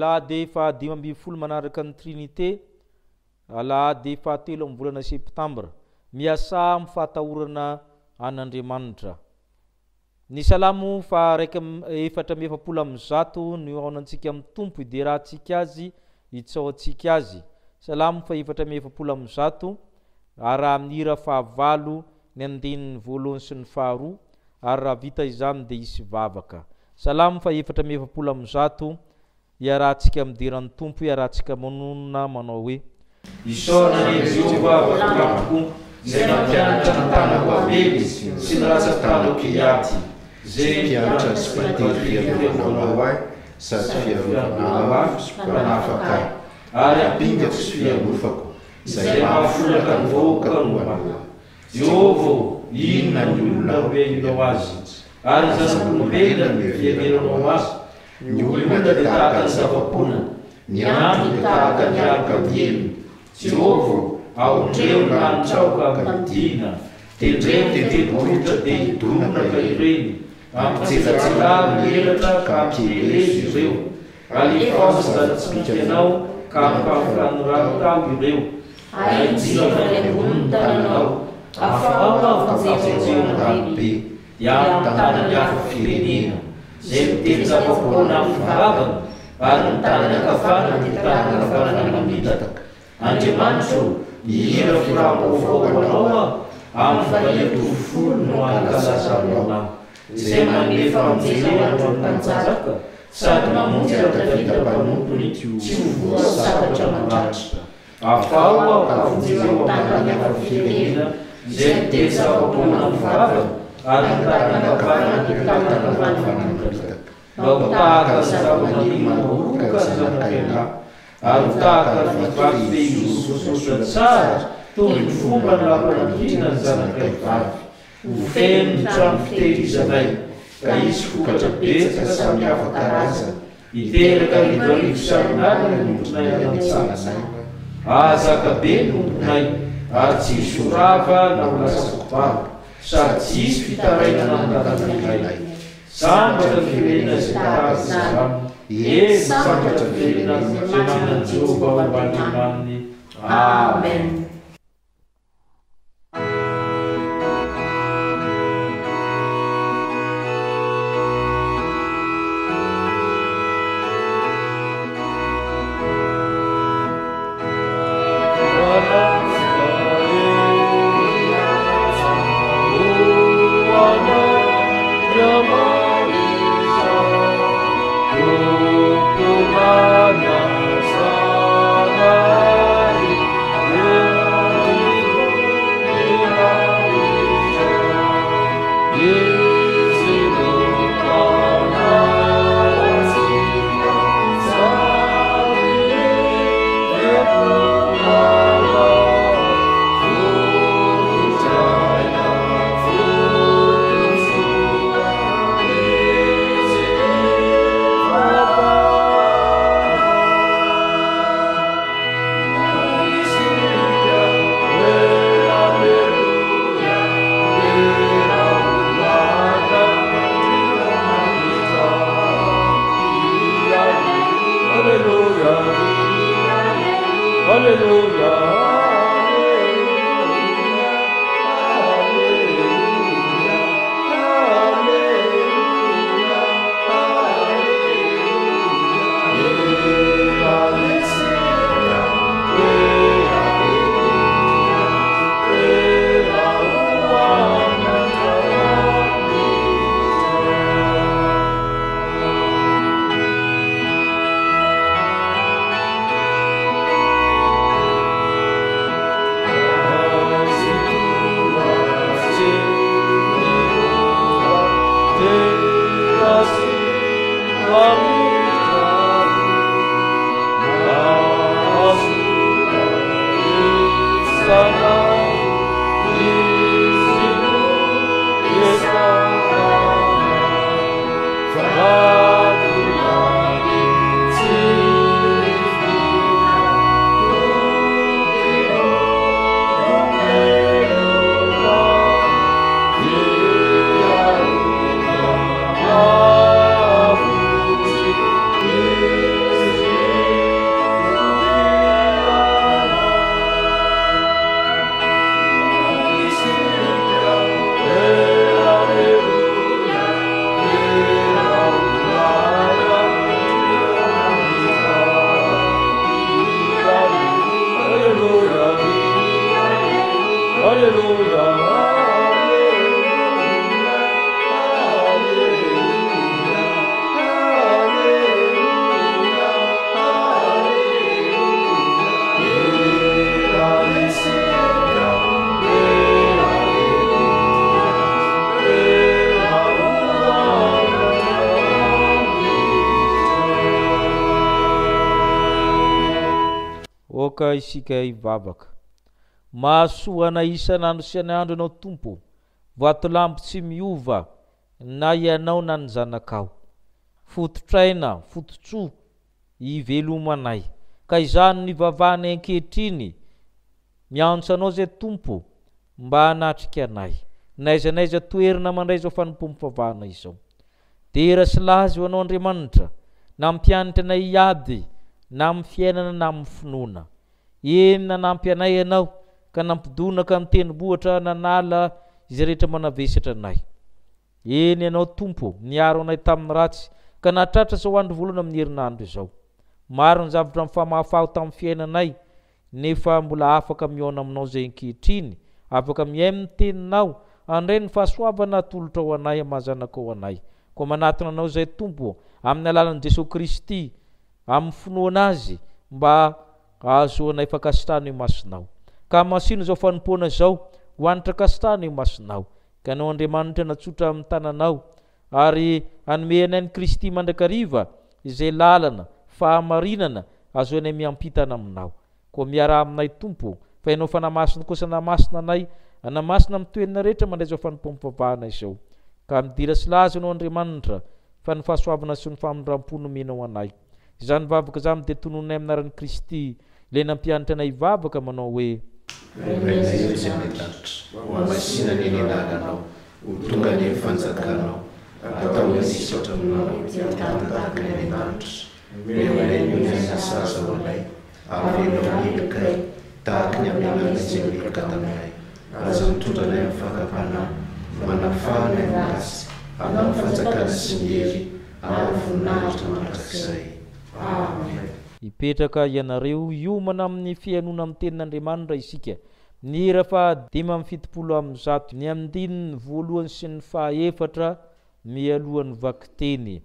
alahady fahadimy amby folo manaraka ny trinité alahady fahatelo amin'ny volana septambra miasa amin'ny fahatahorana an'Andriamanitra. Ny salamo fa efatra amby efapolo amby zato ny aonantsika amin'ny tompo iderahantsika azy itsao antsika azy. Salamo fa efatra amby efapolo amby zato ary raha amin'ny hira fahavalo ny andinin'ny voalohany sy ny faharoa ary raha vita izany dia hisy vavaka. Salamo fa efatra amby efapolo amby zato iarahantsika amin'ny deran'ny tompo iarahantsika manonona manao hoe isaorana Jehova vatomako zay nampianatra ny tanako avely sy ny ratsan-tanako iaty zay mpianatra sy mpatery fiarovana ahy sady fiarovana ahy sy mpanafaka ahy ary ampingako sy fialofako zay mahafolaka ny vahoaka no anao. Jehova, inona ny olona hoenao azy ary ny zanak'olombelona ny fiheveranao azy. Ny olona dia tahaka ny zava-pona, ny andro dia tahaka ny araka mihelona. Jehova, aondreo na nitsaoka amidina, tendreo tendrem-bohitra dia hidonaka ireny, ampitselatselary ny elatra ka ampihelezo ireo, alefaozana tsy mikanao ka ampafrany ratao ireo. Ainjivana ny ambony tananao, afaoka vonjena be, iamtanany hafa firenena, zay miteny zava-pona amin'ny vavany, ary ny tanany akavana dia tanany akavana mamitaka. Andriamanitra, ihira firam-baovao anao amin'ny vahiny folo no ankalazanao anao, zay manome famonjena ho amin'ny mpanjaka, sady mamonjy Davida mpanompony tsy ho voasaratra mandratra. Afao avonjeo tanany hafa firenena, zay miteny zava-pona amin'ny vavany, ary ny tanany akavana dia tanany akavana mamitaka. Mba ho tahaka ny zava-maniry mahoroka ny zanak'aina, ary ho tahaka ny vavy fehizososotra tsara toy ny fomba nampanampiana ny zanak'aivavy. Ho feno ny trano fitehirizanay, ka izy vokatra betsaka samihafa karazana, hiteraka rivoarivo sarinana ny ombonay any-tsananay. Azaka be ny ombonay, ary tsy hisy horava na ho lasako baba, sady tsy hisy fitarainana amin'ny sambatra firenena izay tahaka izany, sambatra firenena izay manana Jehova ao ambanimaniny. Amen. oka isika ivavaka mahasoana isan'andro sy an'andro ianao tompo vatolampy tsy miova na ianao na ny zanakao fototraina fototsoa ivelomanay ka izany ny vavahany ankehitriny miantso anao zay tompo mba hanatrika anay naizanaiza toerina mandray zao fanompompavahana izao dera sy lazy ho anao Andriamanitra na mpianatra anay iaby na amin'ny fiainana na amin'ny finoana eny nanampy anay ianao ka nampidonaka amin'ny tenibohatra nanala izay rehetra manavesatra anay eny ianao tompo niaro anay tamin'ny ratsy ka natratra zao andro voalohany amin'ny herinandro izao maro ny zavatra mifamahafaho tamin'ny fiainanay nefa mbola afaka miaona aminao zay ankehitriny afaka miay amin'ny teninao andray ny fahasoavana atolotra ho anay amahazanaka ho anay koa manatona anao zay tompo amin'ny alalan'i Jesosy Kristy amin'ny finoana azy mba ahazoanay fakasitrahana io masonao ka masino zao fanompoana zao hoanitra kasitrahana io masonao ka anao Andriamanitra natsotra amin'ny tananao ary anome anay ny Kristy mandrakariva izay lalana fahamarinana azoanay miampitana aminao koa miara aminay tompo fa ianao fanamasina kosa namasina anay anamasina amin'ny toerana rehetra mandray zao fanompom-pavahana izao ka midira sy laza anao Andriamanitra fa ny fahasoavana sy ny famindram-po nomenao anay izany vavaka zany dia tononay amin'ny anaran'i Kristy le nampianatra anay vavaka manao hoe Renaio zay mitatitra ho amasina ny anaranao ho tonga ny fanjakanao atao nisy oatra aminao tiatantaka ny Andriamanitra miamanay mihinana sasa ho anay avelao milokay tahaka ny aminanay zay miloka taminay aza mitondra anay amin'ny fakapana manafahana ny asy amin'ny fanjakana sy ny hery amin'ny voninahitra mandrakizay. Amen. Ipetraka ianareo iomana amin'ny fianona amin'ny tenin'Andriamanitra isika ny hera fa 570 ny andininy voalohany sy ny fahaefatra mialohan'ny vakiteny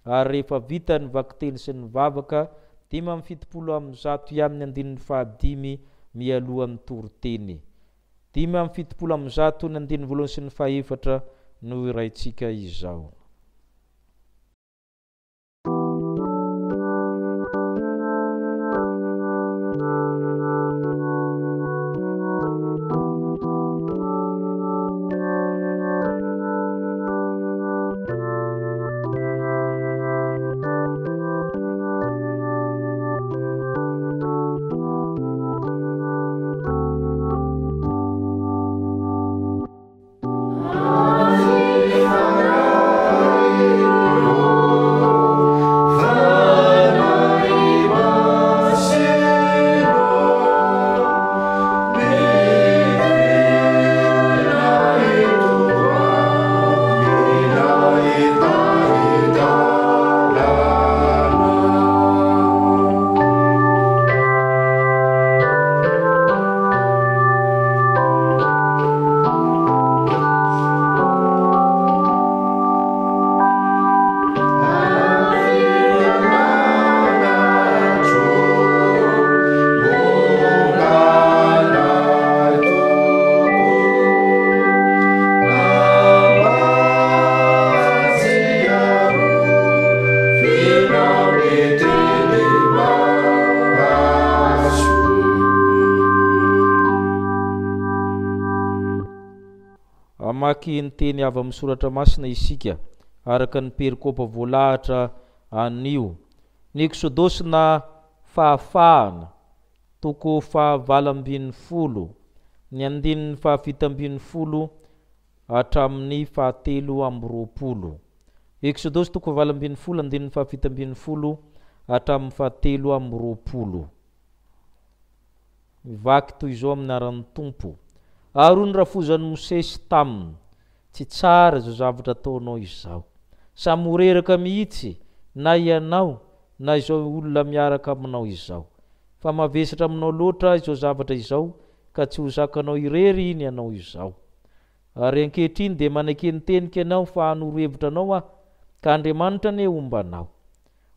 ary rehefa vita ny vakiteny sy ny vavaka 570 ihany ny andininy fahadimy mialohan'ny toriteny 570 ny andininy voalohany sy ny fahaefatra no iraitsika izao. Amaky ny teny avy amin'ny soratra masina isika araka ny perikopa voalahatra anio ny Eksodosy na fahafahana toko faha-20 ny andininy faha-20 hatramin'ny faha-320. Eksodosy toko 20 andininy faha-20 hatramin'ny faha-320. Mivaky toy izao amin'ny anaran'ny Tompo. Aron rafozan'ny Mosesy taminy tsy tsara izao zavatra ataonao izao samoreraka mihitsy na ianao na izao olona miaraka aminao izao fa mavesatra aminao loatra izao zavatra izao ka tsy ho zakanao irery iny ianao izao ary ankehitriny dia manekeny-tenika ianao fa hanoro-hevitra anao ka Andriamanitra ne ombanao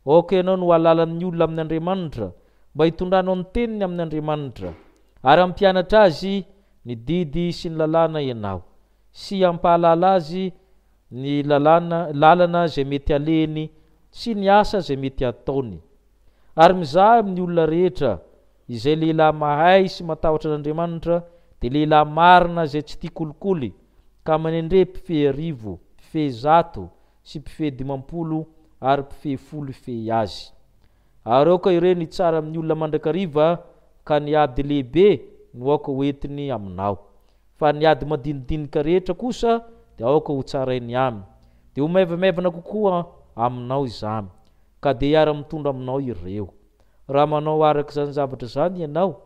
oka ianao no halalan'ny olona amin'ny Andriamanitra mba hitondranao ny teniny amin'ny Andriamanitra ary ampianatra azy ny didy sy ny lalàna ianao sy ampahalala azy ny lalana zay mety aleny sy ny asa zay mety ataony ary mizaha amin'ny olona rehetra izay lehilahy mahay sy matahotra an'Andriamanitra dia lehilahy marina zay tsy tia kolikoly ka manendre mpifehy 1,000, mpifehy 100 sy mpifehy 50 ary mpifehy 10 ifehy azy. Ary aoka ireny tsara amin'ny olona mandrakariva ka ny ady lehibe no aoka hoentiny aminao, fa ny ady madinidinika rehetra kosa dia aoka ho tsarainy aminy, dia ho maivamaivana kokoa aminao izany, ka dia hiara-mitondra aminao ireo. Raha manao araka izany zavatra izany ianao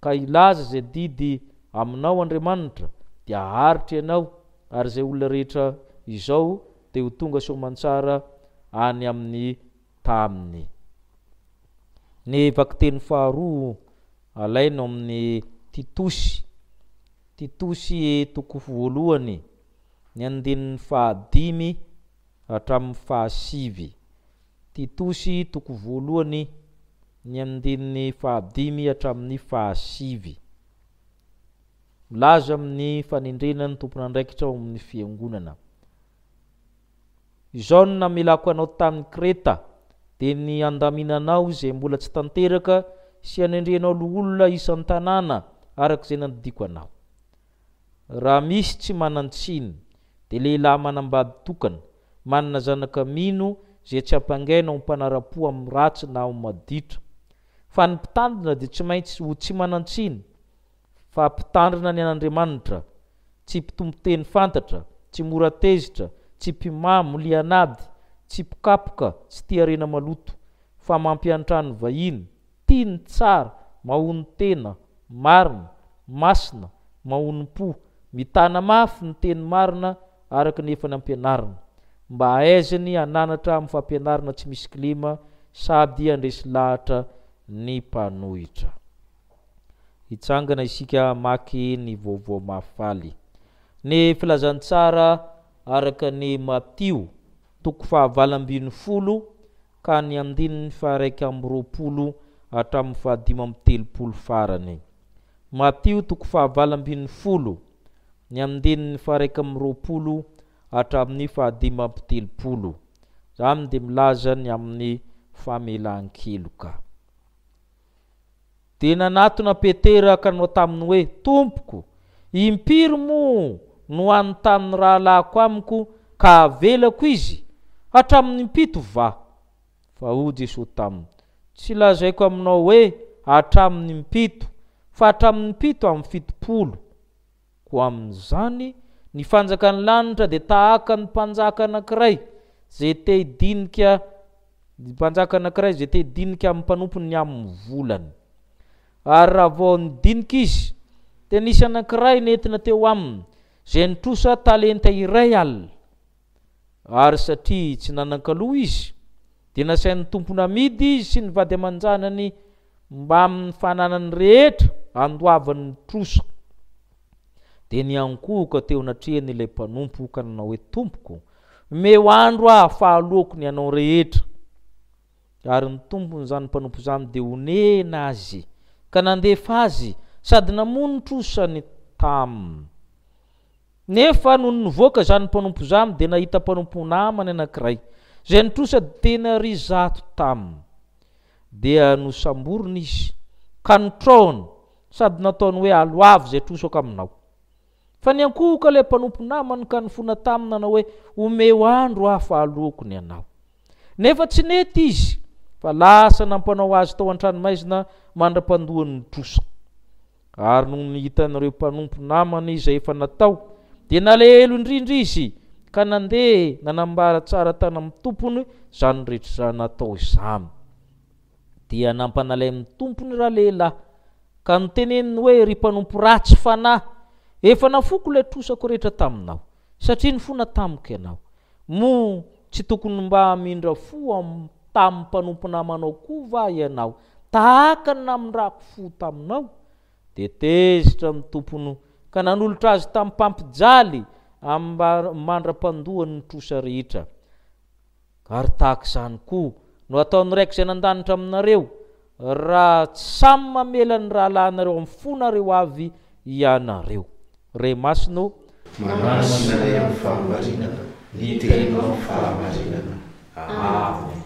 ka ilaza izay didy aminao Andriamanitra dia haharitra ianao, ary izay olona rehetra izao dia ho tonga soamantsara any amin'ny taminy. Ny vakteny faharoa alaino amin'ny Titosy 2:1, ny andinin'ny 5 hatramin'ny 7. Titosy 2:1, ny andinin'ny 5 hatramin'ny 7. Milaza amin'ny fanendrenany tompon'andraikitra ao amin'ny fiangonana. Izao no namelako anao tamin'ny Kreta dia ny andaminanao izay mbola tsy tanteraka sy anendrenao olona isan'ny tanàna arak'izay nandidiko anao. Raha misy tsy manan-tsiny dia lehilahy manambady tokana, manana zanaka mino zay tsy ampangaina ho mpanara-po amin'ny ratsy na ho maditra. Fa ny mpitandrina dia tsy maintsy ho tsy manan-tsiny, fa mpitandrina ny an'Andriamanitra, tsy mpitompo-teny fantatra, tsy mora tezitra, tsy mpimamo lianady, tsy pikapoka, tsy tia arena maloto, fa mampiantrano vahiny, tiany tsara, mahony tena, marina, masina, mahonim-po, mitana mafy ny teny marina araka nefa ny ampianarina, mba ahaizany ananatra amin'ny fampianarana tsy misy kilima sady andresy lahatra ny mpanohitra. Hitsangana isika maky ny vaovao mahafaly. Ny filazantsara araka ny Matio 20 ka ny 1:20 hatramin'ny 15 farany. Matio 20 ny 1:20 hatramin'ny 15. Zany dia milaza ny amin'ny famelan-keloka. Dia nanatona Petera ka nanao taminy hoe, Tompoko, impiry mo no anontany rahalahiko amiko ka avelako izy? Hatramin'ny 7 va? Fa hoy Jesosy taminy, tsy lazaiko aminao hoe hatramin'ny 7, fa hatramin'ny 7 amin'ny 70. Ko amin'izany ny fanjakan'ny lanitra dia tahaka ny mpanjaka anankiray zay te hidinika amin'ny mpanompony amin'ny volany. Ary raha vao nidinika izy dia nisy anankiray nentina teo aminy zay nitrosa talenta iray alina. Ary satria tsy nanan-kaloha izy dia nasain'ny tompony amidy izy sy ny vady aman-janany mba amin'ny fananany rehetra andoavany nitrosa. Dia niankohoka teo natrehany ilay mpanompo ka nanao hoe, Tompoko, meo andro fahalohako ny anao rehetra. Ary ny tompony zany mpanompo zany dia onena azy ka nandefa azy sady namono nitrosany taminy. Nefa no nivoaka zany mpanompo zany dia nahita mpanompo namany anankiray zay nitrosa tena 100 taminy. Dia nosamboriny izy ka nitrahony sady nataony hoe aloavy zay trosako aminao. Fa niankohoka ilay mpanompo namany ka nifona taminy nanao hoe, omeo andro fahalohako ny anao. Nefa tsy nety izy, fa lasa nampanao azy tao an-tranomaizina mandra-pandohany nitrosa. Ary no nihitan'ireo mpanompo namany izay efa natao dia nalehelo indrindra izy ka nandeha nanambara tsara tany amin'ny tompony zany rehetra natao izany. Dia nampanalay amin'ny tompony raha lehilahy ka niteneniny hoe, ry mpanompo ratsy fanahy, efa nafoko ilay trosako rehetra taminao satria nifona tamiko ianao. Mo tsy tokony mba mindra fo tamin'ny mpanompo namanao koa va ianao tahaka ny namindrako fo taminao? Dia tezitra amin'ny tompony ka nanolotra azy tamin'ny mpampijaly mandra-pandohany nitrosa rehetra. Ary tahaka izany koa no ataony raiky izay nandanitra aminareo, raha tsy samy mamela ny rahalahinareo amin'ny fonareo avy ianareo. Ray masino manasina amin'ny fahamarinana, ny teninao fahamarinana. Amen.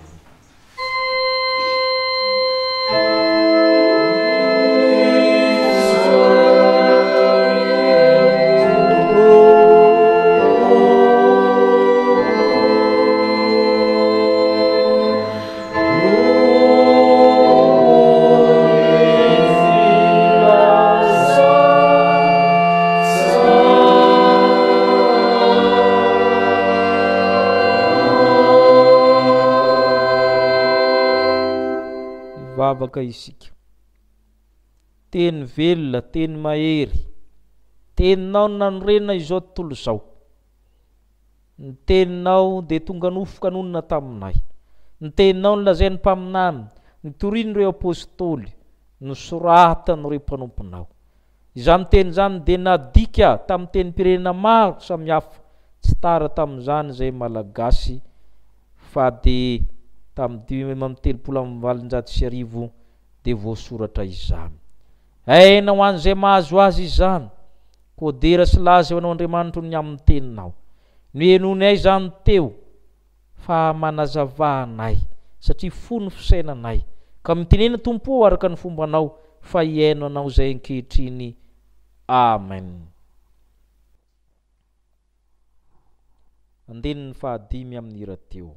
mivavaka isika. Teny velona, teny mahery, teninao nanorenina izao tontolo izao. Ny teninao dia tonga nofoka nonona taminay. Ny teninao nolazainy mpaminany, nitorian'ireo apôstôly, nosoratan'ireo mpanomponao. Izany teny zany dia nadika tamin'ny teny pirenena maro samihafa, tsy tara tamin'izany izay malagasy, fa dia tamin'ny 370 dia voasoratra izany. Aina ho an'izay mahazo azy izany, kodera sy laza eo anao Andriamanitra ny amin'ny teninao. Noenony ay zany teo, fa manazavahanay, satria fony fisainanay, ka mitenena Tompo araka ny fombanao, fa iaino anao izay ankehitriny. Amen. Andinin'ny 5 amin'ny rahateo.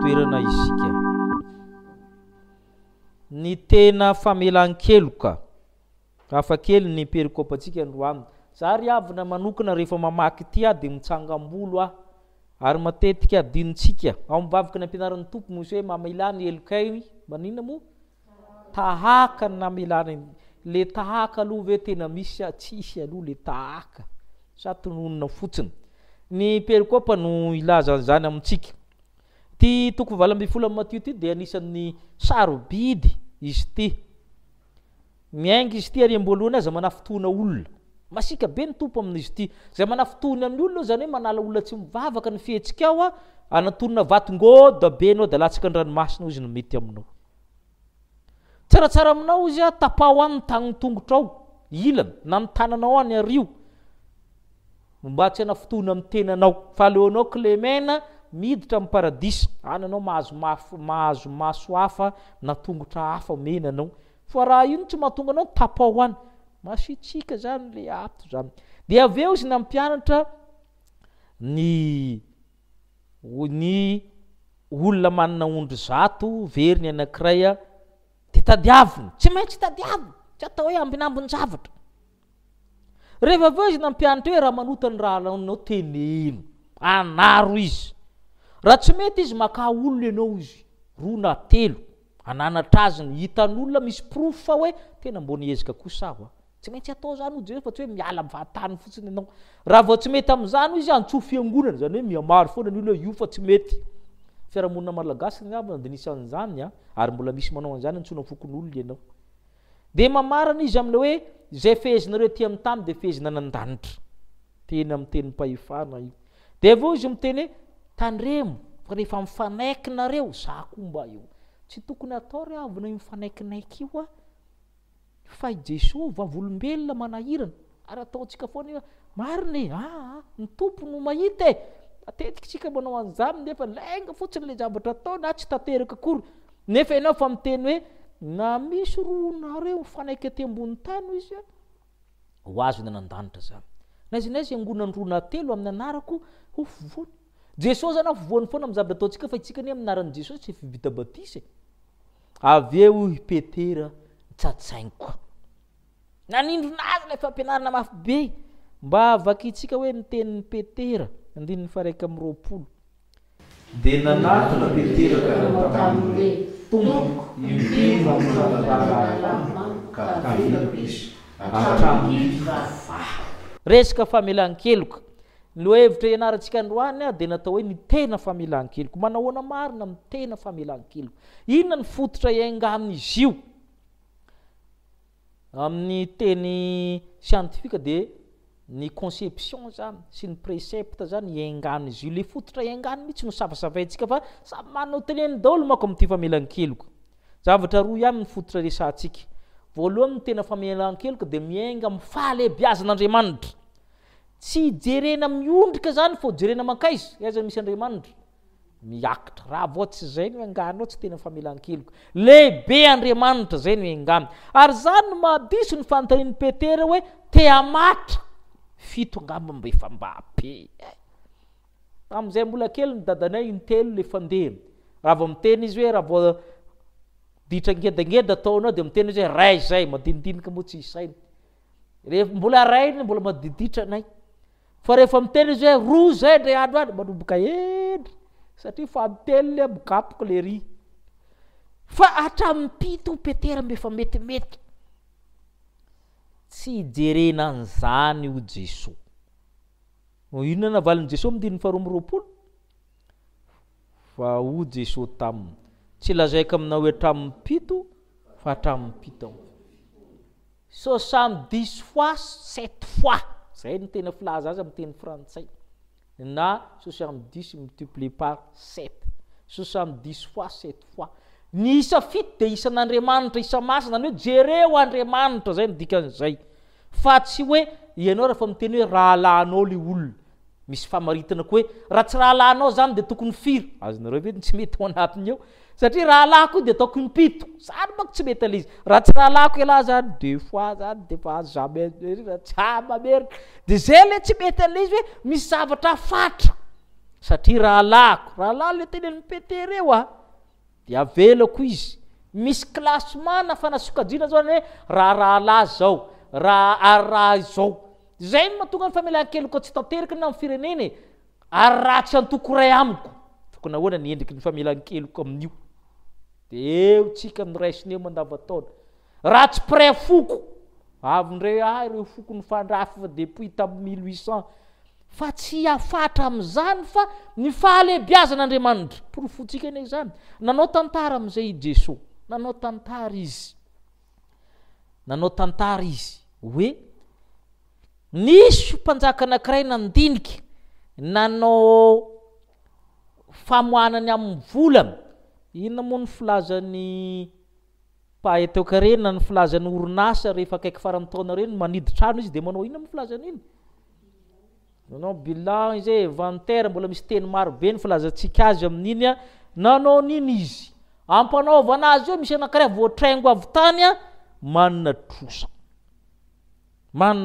Toerana isika ny tena famelan-keloka afakely ny perikôpantsika androany. Za ry avina manokana rehefa mamaky tia dia mitsangam-bolo ary matetika adinitsika ao mivavaka ny ampianaran'ny tompo moa hoe mamelany elokay manina mo tahaka na melany le tahaka aloha ve tena misy tsisy aloha le tahaka sa tononona fotsiny. Ny perikôpa no ilaza zany amintsika. Ty toko 12 Matio ty dia anisan'ny sarobidy izy ty. Miainga izy ty ary amboalohany aza manafotona olona. Masika be ny tompo amin'izy ty. Zay manafotony amin'ny olona zany hoe manala olona tsy mivavaka ny fihetsika ao anatonona vatongoda be anao da latsaka ny ranomasina izy no mety aminao. Tsaratsara aminao izy tapao any tagny tongotra ao, ilana na ny tananao any ario. Mba tsy anafotona amin'ny tenanao, fa aleonao Clemena miditra amin'ny paradisa, any anao mahazo maso hafa na tongotra hafa menanao. Fa raha ino tsy mahatonga anao tapao any, masitsika zany le ato zany. Dia avy eo izy nampianatra ny olona manana ondry zato very ny anankiray dia tadiaviny, tsy maintsy tadiaviny, tsy atao hoe ambinambin-javatra. Rehefa avy eo izy nampianatra hoe raha manota ny raha anao teneno, anaro izy. Raha tsy mety izy maka olona ianao izy, 2 na 3, ananatra azy ny hitan'olona misy proof fa hoe tena mbo niezaka kosa aho. Tsy maintsy atao zany ho jefa tsy hoe miala mivatany fotsiny ianao. Raha vao tsy mety amin'izany izy antsoa fiangonana, zany hoe miamaro foana ny olona io fa tsy mety. Fiarahamonina malagasy ny abana dia nisy an'izany ary mbola misy manao an'izany antsona fokon'olona ianao. Dia mamarana izy amin'ilay hoe zay fehezinareo ty amin'ny tany dia fehezina nan-danitra. Teny amin'ny teny pahefana io. Dia avy eo izy miteny hoe tandremo, fa rehefa mifanaikinareo, za koa mba eo. Tsy tokony atao ry avina mifanaikinaiky io fa i Jesosy vavolombelona manahirana ary ataontsika foana marina ny tompo no mahita matetika tsika manao an'izany nefa lainga fotsiny le zavatra atao na tsy tanteraka akory. Nefa ianao fa miteny hoe na misy ronareo mifanaiky aty ambony tany izy ho azo ny nan-danitra zany. Naizinaizy angonany 2 na 3 amin'ny anarako ho fovoany. Jesosy zany fovoany foana amin'ny zavatra ataontsika fa itsika ny amin'ny anaran'i Jesosy tsy vita batisa. Avy eo i Petera tsatsaingo. Nanindrona azy ilay fampianarana mafy be mba vakitsika hoe ny tenin'ny Petera 1:20. Dia nanatona Petera ka tamin'ilay tomboko impino ka tavela izy hatramin'ny resaka famelan-keloka. No hevitra ianarantsika androany dia natao hoe ny tena famelan-keloka. Manahoana marina amin'ny tena famelan-keloka. Inona ny fototra iainga amin'izy io? Amin'ny teny siantifika dia ny conception zany sy ny précepte zany iaingana izy io. Le fototra iaingana mitsy no savasavaintsika fa samy manao teneny daholo manko amin'ity famelan-keloka. Zavatra roa ihany ny fototra resantsika. Voalohany ny tena famelan-keloka dia miainga amin'ny fahalebiazan'Andriamanitra. tsy jerena miondrika zany fô jerena mankaizy aiza misy Andriamanitra miakatra raha vao tsy zay no anganao tsy tena famelan-keloka lehibe Andriamanitra zay no engamy ary zany no mahadiso ny fanontanian'i Petera hoe te hamatra fito angamba mba efa mbabe am'izay mbola kely ny dadanay intelo le fandeha raha vao miteny izy hoe raha vao ditra ngedangeda ataonao de miteny izy hoe ray zay madinidinika moa tsy isainy rehefa mbola ray mbola madiditra nay fa rehefa miteny izy hoe roa zay ndray andro any manomboka endry satria fantelo le bokapoko le ry fa hatramin'pito Petera mba efa metimety tsy jerena an'izany o Jesosy inona navalin'i Jesosy amin'ny 2:20 fa o Jesosy taminy tsy lazaiko aminao hoe hatramin'ny 7 fa hatramin'ny 7 70 fois 7 fois zay no tena filaza azy amin'ny teny frantsay na 70 multiplié par 7 70 fois 7 fois ny isa fito de isan'Andriamanitra isa masina zany hoe jereo Andriamanitra zay no dikan'izay fa tsy hoe ianao rehefa miteny hoe rahalahinao le olona misy famaritana koa hoe raha tsy rahalahinao zany de tokony firy azonareo ve tsy mety ao anatiny eo satria rahalahiko de ataoko impito zany manko tsy mety alizy raha tsy rahalahiko elahy zany 2 fois zany de fa jamais tsy mamerika de zay le tsy mety alizy hoe misy zavatra fatra satria rahalahy le tenen'ny Petera eo de avelako izy misy classement na fanasokajina zao hoe rahalahy zao raha zao zay mahatonga ny famelan-keloka tsy tanteraka na amin'ny firenena ary raha tsy antoko ray amiko tokony ahoana ny endriky ny famelan-keloka amin'io de eo tsika nyraisiny eo mandavataona raha tsy pray foko avindray ireo foko ny fandrafy fa depuis tamin'ny 1800 fa tsy afatra amin'izany fa ny fahalebiazan'Andriamanitra porofontsika eny zany nanao tantara amin'izay Jesosy nanao tantara izy hoe nisy mpanjaka anankiray nandinika nanao famohanany amin'ny volana inona moa ny filazany paheteo karena ny filazany orinasa rehefa akaiky farany taona reny manidy trano izy de manao inona amin'ny filazany iny nanao bilan izy inventaire mbola misy teny maro be ny filazantsika azy amin'iny nanao niny izy ampanaovana azy io misy anankiray voatraingo avy tany manana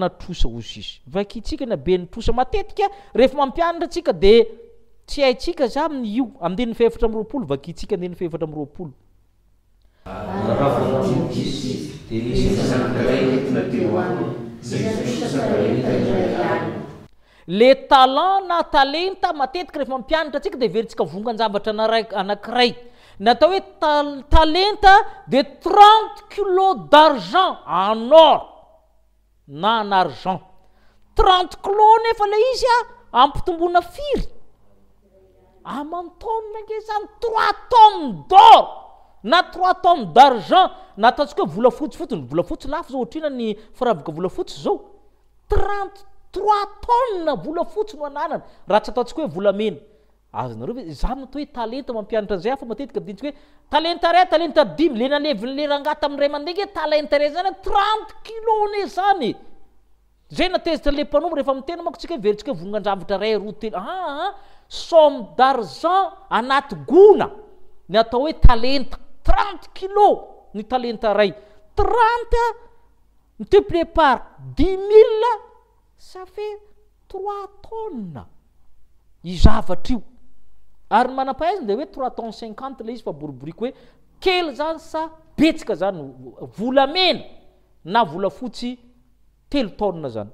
trosa ozy izy vakitsika na be ny trosa matetika rehefa mampianatra tsika de tsy haitsika za amin'io amin'ny 720 vakitsika 720 le talent na talenta matetika rehefa mampianatra tsika de veritsika vongan-javatra anankiray natao hoe talenta de 30 kilos d'argent en or na en argent 30 kilos nefa le izy ampitombona firy amantaona nge zany 3 tonnes d'or na 3 tonnes d'argent na ataontsika hoe volafotsy fotony volafotsy lafo zao ohatrina ny firavaka volafotsy zao 33 tonnes volafotsy no ananana raha tsy ataontsika hoe volamena azonareo hoe zany atao hoe talenta mampianatra zay fa matetika dintsika hoe talenta ray talenta 10 le naleviny le rangata amin'ny ray mandeha talenta ray zany 30 kilos ne zany zay natezitra le mpanombo rehefa mitena manko tsika veritsika vongan-javatra ray roa telo somme d'argent anaty gona ny atao hoe talenta 30 kilos ny talenta ray 30 multiplié par 10 000 ça fait 3 tonnes izavatra io ary manam-pahaizana de hoe 3 tonnes 50 le izy fa boriboriko hoe kely zany sa betsika zany volamena na volafotsy 3 tonnes zany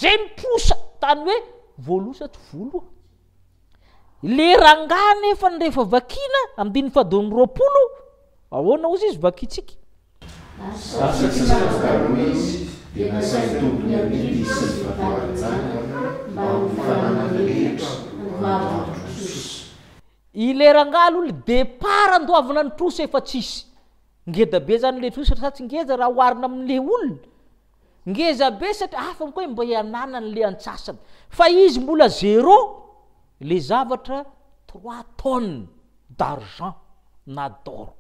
zay mitrosa tany hoe voalosatry volo le rangaha nefa ny rehefa vakina amin'ny 20 ahoana ozy izy vakitsika dia nasay tompony amidy sy ny fahavarajana mba ho fananana rehetra ile rangalo olo départ andoavana ny trosa efa tsisy ngeda be zany le trosa sa tsy ngeza raha oharina amin'le olona ngeza be satria hafa koa mba hiananany le antsasany fa izy mbola 0 le zavatra 3 tonnes d'argent na d'or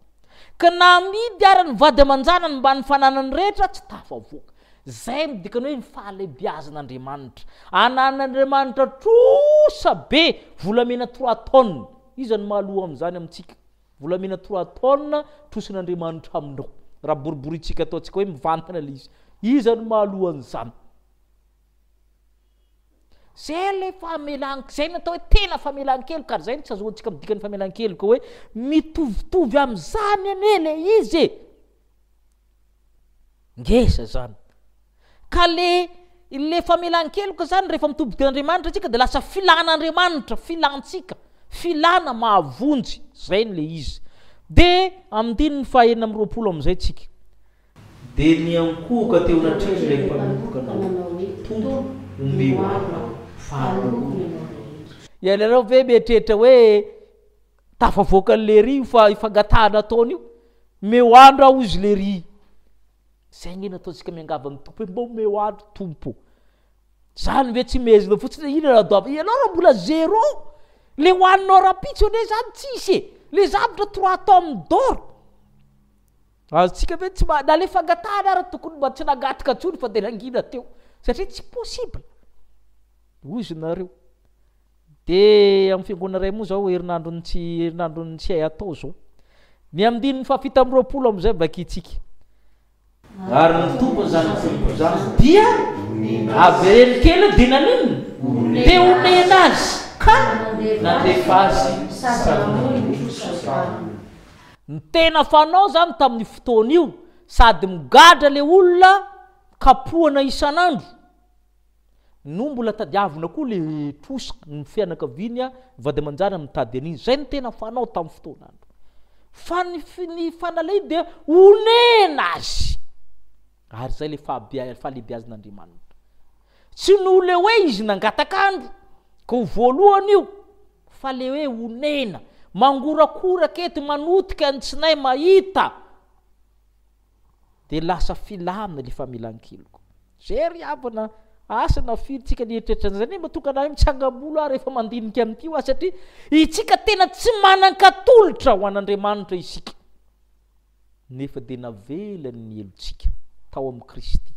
ka na midy arany vady amanjanany mba ny fananany rehetra tsy tafavoaka zay midikany hoe ny fahalebiazan'Andriamanitra. Anan'Andriamanitra trosa be volamena 3 tonnes. Izany mahaloha amin'izany amintsika. Volamena 3 tonnes trosin'Andriamanitra aminao. Raha boriboritsika ataotsika hoe mivantana le izy. Izany mahaloha an'izany. Zay le famelan-kely, zay natao hoe tena famelan-kely, ka zay tsy azoantsika midika ny famelan-kely ka hoe mitovitovy amin'izany ane le izy. Ngesa zany. Ka le famelan-keloka zany rehefa mitobika Andriamanitra tsika dia lasa filan'Andriamanitra, filantsika, filana mahavonjy, zay le izy. Dia amin'ny 420 amin'izay tsika. Dia ny ankoka teo anatrehany ilay mpanomboka anao, tompo omeo ianareo ve mietrehitra hoe tafavoaka le ry fa ifangatahana ataony io, meo andro aho izy le ry. Zay ngena ataontsika miangava amin'ny tompo hoe mba omeo andro tompo. Zany ve tsy mezina fotsiny ina raha doava ianao raha mbola 0 le hoaninao rapitsy ane zany tsisy le zavatra 3 tonnes d'or. Azontsika ve tsy na le fangatahana ary tokony mba tsy nagatika ntsony fa dia nangina teo satria tsy possible. Hoy izy nareo. Dia amin'ny fiangonana iray moa zao herinandrony tsy hay atao zao. Ny amin'ny 720 amin'izay vakitsika. Ary ny tompony zany tompo zany dia avereny kely dinaniny dia omena azy ka nandefa azy ny tena fanao zany tamin'ny fotoana io sady migadra le olona kapohana isan'andro. No mbola tadiavina koa le trosa ny fianakaviany vady amanjany mitady an'iny. Zay ny tena fanao tamin'ny fotoana andro. Fa ny fanalay dia onena azy. Ary zay le fahalebiazan'Andriamanitra. Tsy no le hoe izy nangatakandro ka ho voalohany io, fa le hoe onena, mangorakoraka eto manotika ny tsinay mahita. Dia lasa filamina le famelan-keloko. Zay ry havana asana firitsika ny eritreritran'izany mba tonga na mitsangam-bolo ary rehefa mandinika amin'ity ho satria itsika tena tsy manan-katolotra ho an'Andriamanitra isika. Nefa dia navelany ny elontsika tao amin'ny Kristy.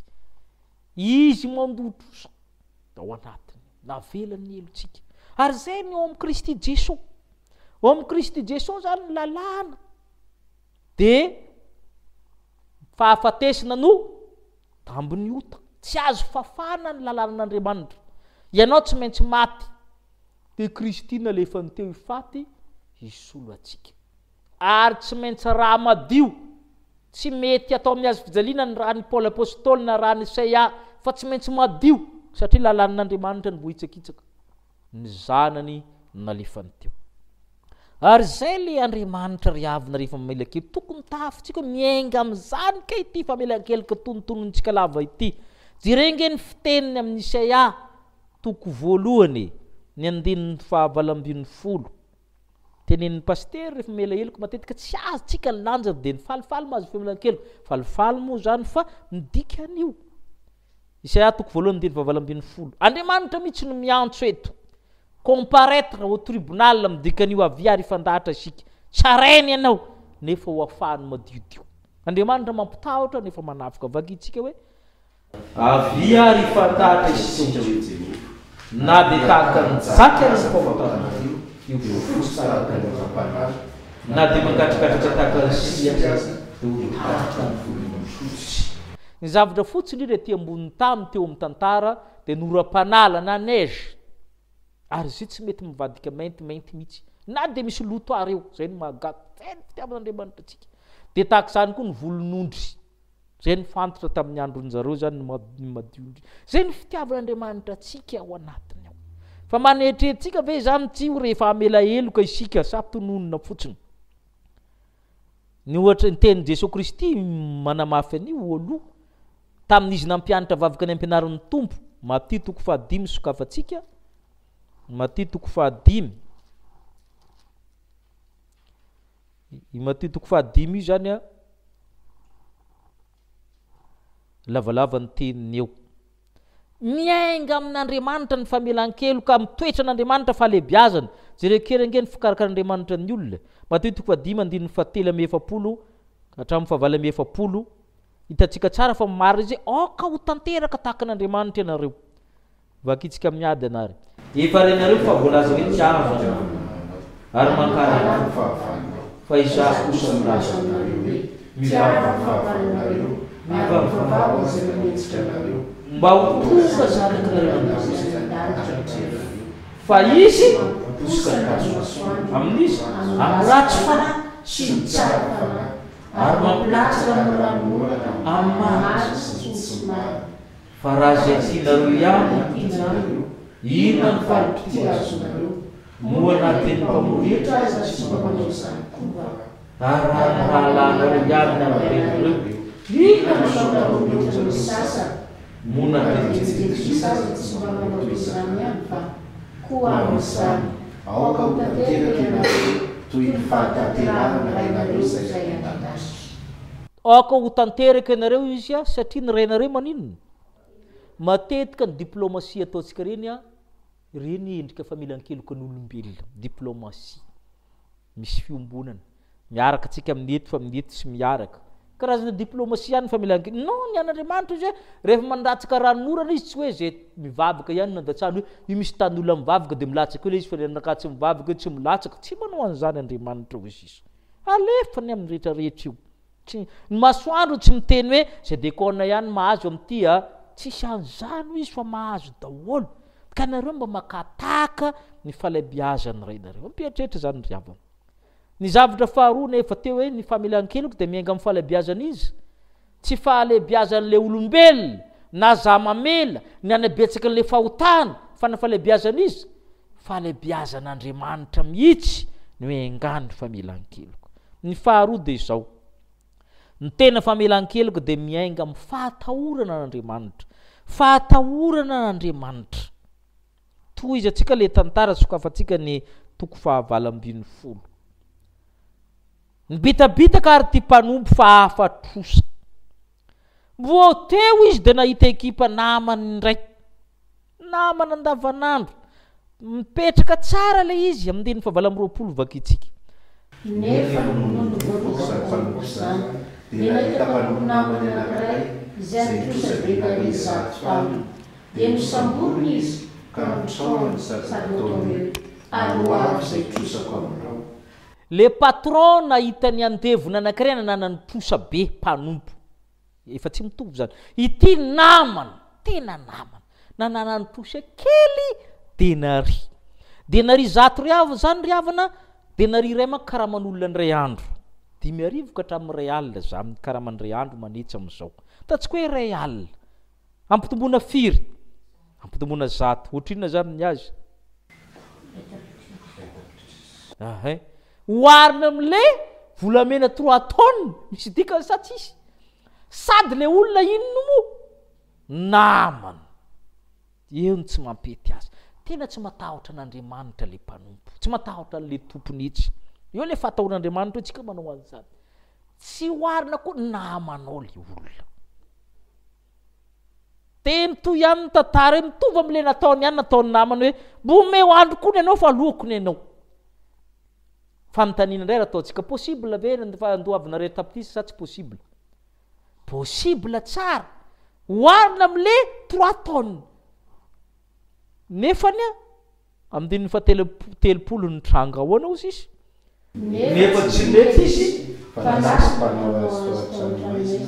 Izy mandotrosa ao anatiny, navelany ny elontsika. Ary zay ny ao amin'ny Kristy Jesosy. Ao amin'ny Kristy Jesosy zany lalàna. Dia fahafatesina no tambiny ota. Tsy azo fafana ny lalànan'Andriamanitra. Ianao tsy maintsy maty. Dia Kristy nalefa ny teo ifaty hisolo atsika. Ary tsy maintsy raha madio. Tsy mety atao amin'ny azo fijaliana ny raha ny Paoly apôstôly na raha ny Isaia, fa tsy maintsy madio satria lalànan'Andriamanitra ny vohitsakitsaka. Ny zanany nalefany teo. Ary zay le Andriamanitra ry avina rehefa mamelan-kely tokony tafontsika miainga amin'izany ka ity famelan-kelika tonontonontsika lava ity. Jirenge ny fiteniny amin'ny Isaia toko voalohany ny 2:20. Tenenin'ny paster rehefa mela heloko matetika tsy azontsika ny lanja dia ny falifaly mahazo famelan-keloko. Falifaly moa zany fa midika an'io. Isaia toko voalohany 2:20. Andriamanitra mihitsy no miantso eto. Comparaître au tribunal midika an'io aviary fandahatra isika. Tsarainy ianao nefa ho afahany madiodio. Andriamanitra mampitahotra nefa manafika vakitsika hoe aviary fandahatra isika na dia tahaka ny zaka ny famatana io fosaraka ny fampanara na dia mangatrikatraka tahaka ny sia ny zavatra fotsiny io rety ambony tamy teo amin'ny tantara dia noram-panala na neige. Ary izy tsy mety mivadika mainty mihitsy na dia misy loto areo. Zay ny mahagaga, zay ny fitiavan'Andriamanitra atsika. Dia tahaka izany koa ny volon'ondry. Zay ny fantatra tamin'ny andron-jareo zany ny madiondry. Zay ny fitiavan'Andriamanitra atsika ao anatiny ao. Fa manetrehtsika ve zany tsy ho rehefa amela heloka isika sa tononona fotsiny. Ny ohatra ny tenin' Jesosy Kristy manamafy an'io oloha tamin'izy nampianatra vavaka ny ampianaran'ny tompo. Maty toko 5 sokafantsika. Maty toko 5. Maty toko 5 io zany lavalava ny teniny eo. Miainga amin'Andriamanitra ny famelan-keloka, mitoetra n'Andriamanitra fahalebiazana. Jerekerenge ny fikarakaran'Andriamanitra ny olona. Maty toko 5 andininy 7 hatramin'ny 7. Hitantsika tsara fa marina izy ka ho tanteraka tahaka an'Andriamanitra ianareo. Vakitsika miady anary. Efa renareo fa voalaza hoe tiavana ary mankarana fa izaho kosa milaza anareo hoe miavavavanareo mivavavava izay mametsika anareo mba ho tonga zanakanareo fa izy amin'izy amiratsy fanahy sy mitsara fanahy ary mampilatsaka moramora amin'ny mahazo sy tsy maro. Fa raha zay tianareo ihany tianareo inona ny falim-pity azonareo moa anatin'ny mpamoritra aza sy mba manao izany koa. Ary raha lanareo ihany ny ampenareo inona ny fataromitra ny sasany moa natenjejesosy aza tsy mba manao izany ihany fa koa amin'izany aoka ho tanteraka ianareo toy ny fahatanterahana rainareo izay andadasy. Aoka ho tanteraka ianareo izy satria ny rainareo maninona? Matetika ny diplomasia ataontsika reny endrika familan-keloka n'olombelona. Diplomasia misy fiombonana miaraka atsika minety fa minety sy miaraka. Karazana diplomasia ihany familan-keloka. Non, ny an'Andriamanitra izy rehefa mandatsaka ranorana izy tsy hoe zay mivavaka ihany nandatsahany hoe io misy tan'olona mivavaka dia milatsaka ilay izy fa nanaka tsy mivavaka tsy milatsaka. Tsy manao an'izany Andriamanitra hozy izy. Alefany amin'ny rehetrarehetra io. Ny masoandro tsy miteny hoe zay dekona ihany mahazo amin'ity tsisy an'izany izy fa mahazo daholo. Ka nareo mba makataka ny falebiazany rainareo. Ampieritreritra zany ry havana. Ny zavatra faharoa nefa teo hoe ny familan-keloko dia miainga amin'ny falebiazana izy. Tsy falebiazan'ilay olombelona na zamamela ny anabetsaka n'ilay fahotana fa na falebiazana izy. Falebiazan'Andriamanitra mihitsy no engany familan-keloko. Ny faharoa dia izao. Ny tena familan-keloko dia miainga amin'ny fahatahorana n'Andriamanitra. Fahatahorana n'Andriamanitra. Toy izy atsika le tantara sokafantsika ny 20. Ny bitabitaka ary ty mpanompo fa afatrosa. Vo teo izy dia nahita ekipa namany ndraiky. Namana andavanandro. Mipetraka tsara le izy amin'ny 20 vakitsika. Nefa nonono voalohany izany dia nahita mpanompo namany anankiray izay nitrosa be kary 100 taona. Dia nisamborona izy ka nitrona sady nataony hoe aloavo izay trosako aminao. Le patron nahita ny andevona anankiray nanana trosa be mpanompo. Efa tsy mitovy zany. Ity namana, tena namana. Nanana trosa kely dia nary 100 riavo zany ry havana. Dia nary iray manko karaman'olona ny ray andro. 5 ka hatramin'ny ray alina zany karaman'ny ray andro manitsy amin'izao. Tatsika hoe ray alina. Ampitombona firy. Ampitombona 100. Ohatrinona zany ny azy. Oharina amin'le volamena 3 tonnes. Misy dikany sa tsisy. Sady le olona inona moa? Namana. Eo ny tsy mampety azy. Tena tsy matahotra n'Andriamanitra le mpanompo. Tsy matahotra le tompony itsy. Eo le fatahoran'Andriamanitra tsika manao an'izany. Tsy oharina koa namanao le olona. Teny toy ihany ny tantara mitovy amin'le nataony ihany nataony namana hoe bomeo andro koa ny ianao fa loko ny ianao. Fanontaniana indray raha ataontsika possible ve andoavinareo tapitisy sa tsy possible? Possible tsara. Oharina amin'le 3 tonnes. Nefany amin'ny 70 ny tranga ahoana hozy izy. Nefa tsy mety izy fa lasa mpanao azy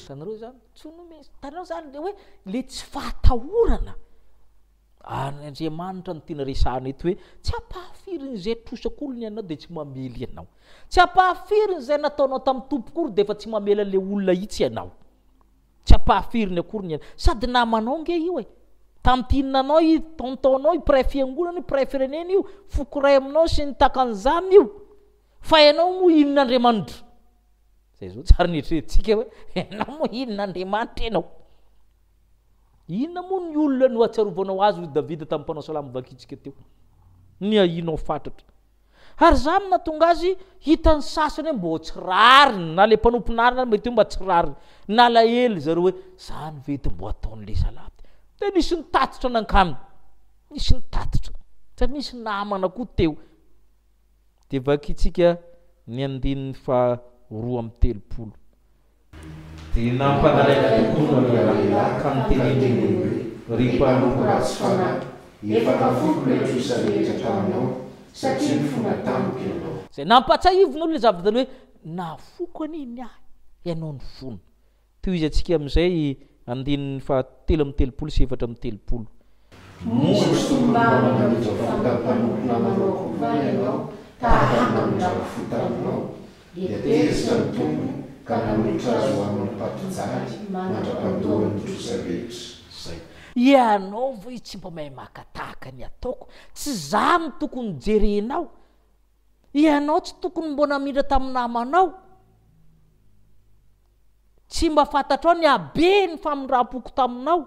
tanareo zany tanareo zany le hoe le tsy fahatahorana. Andriamanitra no tena resahana eto hoe tsy ampahafiriny trosak'olona ianao dia tsy mamely ianao. Tsy ampahafiriny izay nataonao tamin'ny tompokory dia efa tsy mamela le olona itsy ianao. Tsy ampahafiriny akory ny ianao. Sady namanao nge io tamtinanao i tontonao i pray fiangonana i pray firenena io fokoray aminao sy ny takan'izany io fa ianao moa inon'Andriamanitra. Zay zao tsara nieritreretintsika hoe ianao moa inon'Andriamanitra ianao. Inona moa ny olona no atsiarovanao azy Davida tamin'ny mpanao salamo vakitsika teo. Ny ahinao fatratra. Ary zany natonga azy hitany sasany mbo tsy rariny na le mpanomponarina mety mba tsy rariny na lahelo zareo hoe zany vety mbo ataon'le salady. Dia nisy nitatitra nankamy. Nisy nitatitra. Tsy misy namana koa teo. Dia vakitsika ny 230. dia nampanalaina tokoa lehilahy ka miteneniny hoe ry mpanompo ratsy fanahy efa tafoko le trosa rehetra taminao satria ny fomba tamiko ianao. Zay nampatsahivon'olo le zavatra hoe nafoko aniny ahy ianao ny fona. Toy izy atsika amin'izay andininy fa 7:37. Moso sombana manao fantampanompo namanao koa ianao tahaka amin'irao fotaminao dia tezitra ny tompony ka nanolotra azy ho amin'ny mpampijary mandra-pandohan'ny trosa rehetra. Ianao voi tsy mba mahay makatahaka ny ataoko, tsy za no tokony jerenao, ianao tsy tokony mbona midra tamin'ny namanao, tsy mba fantatrao ny abe ny famindram-poko taminao.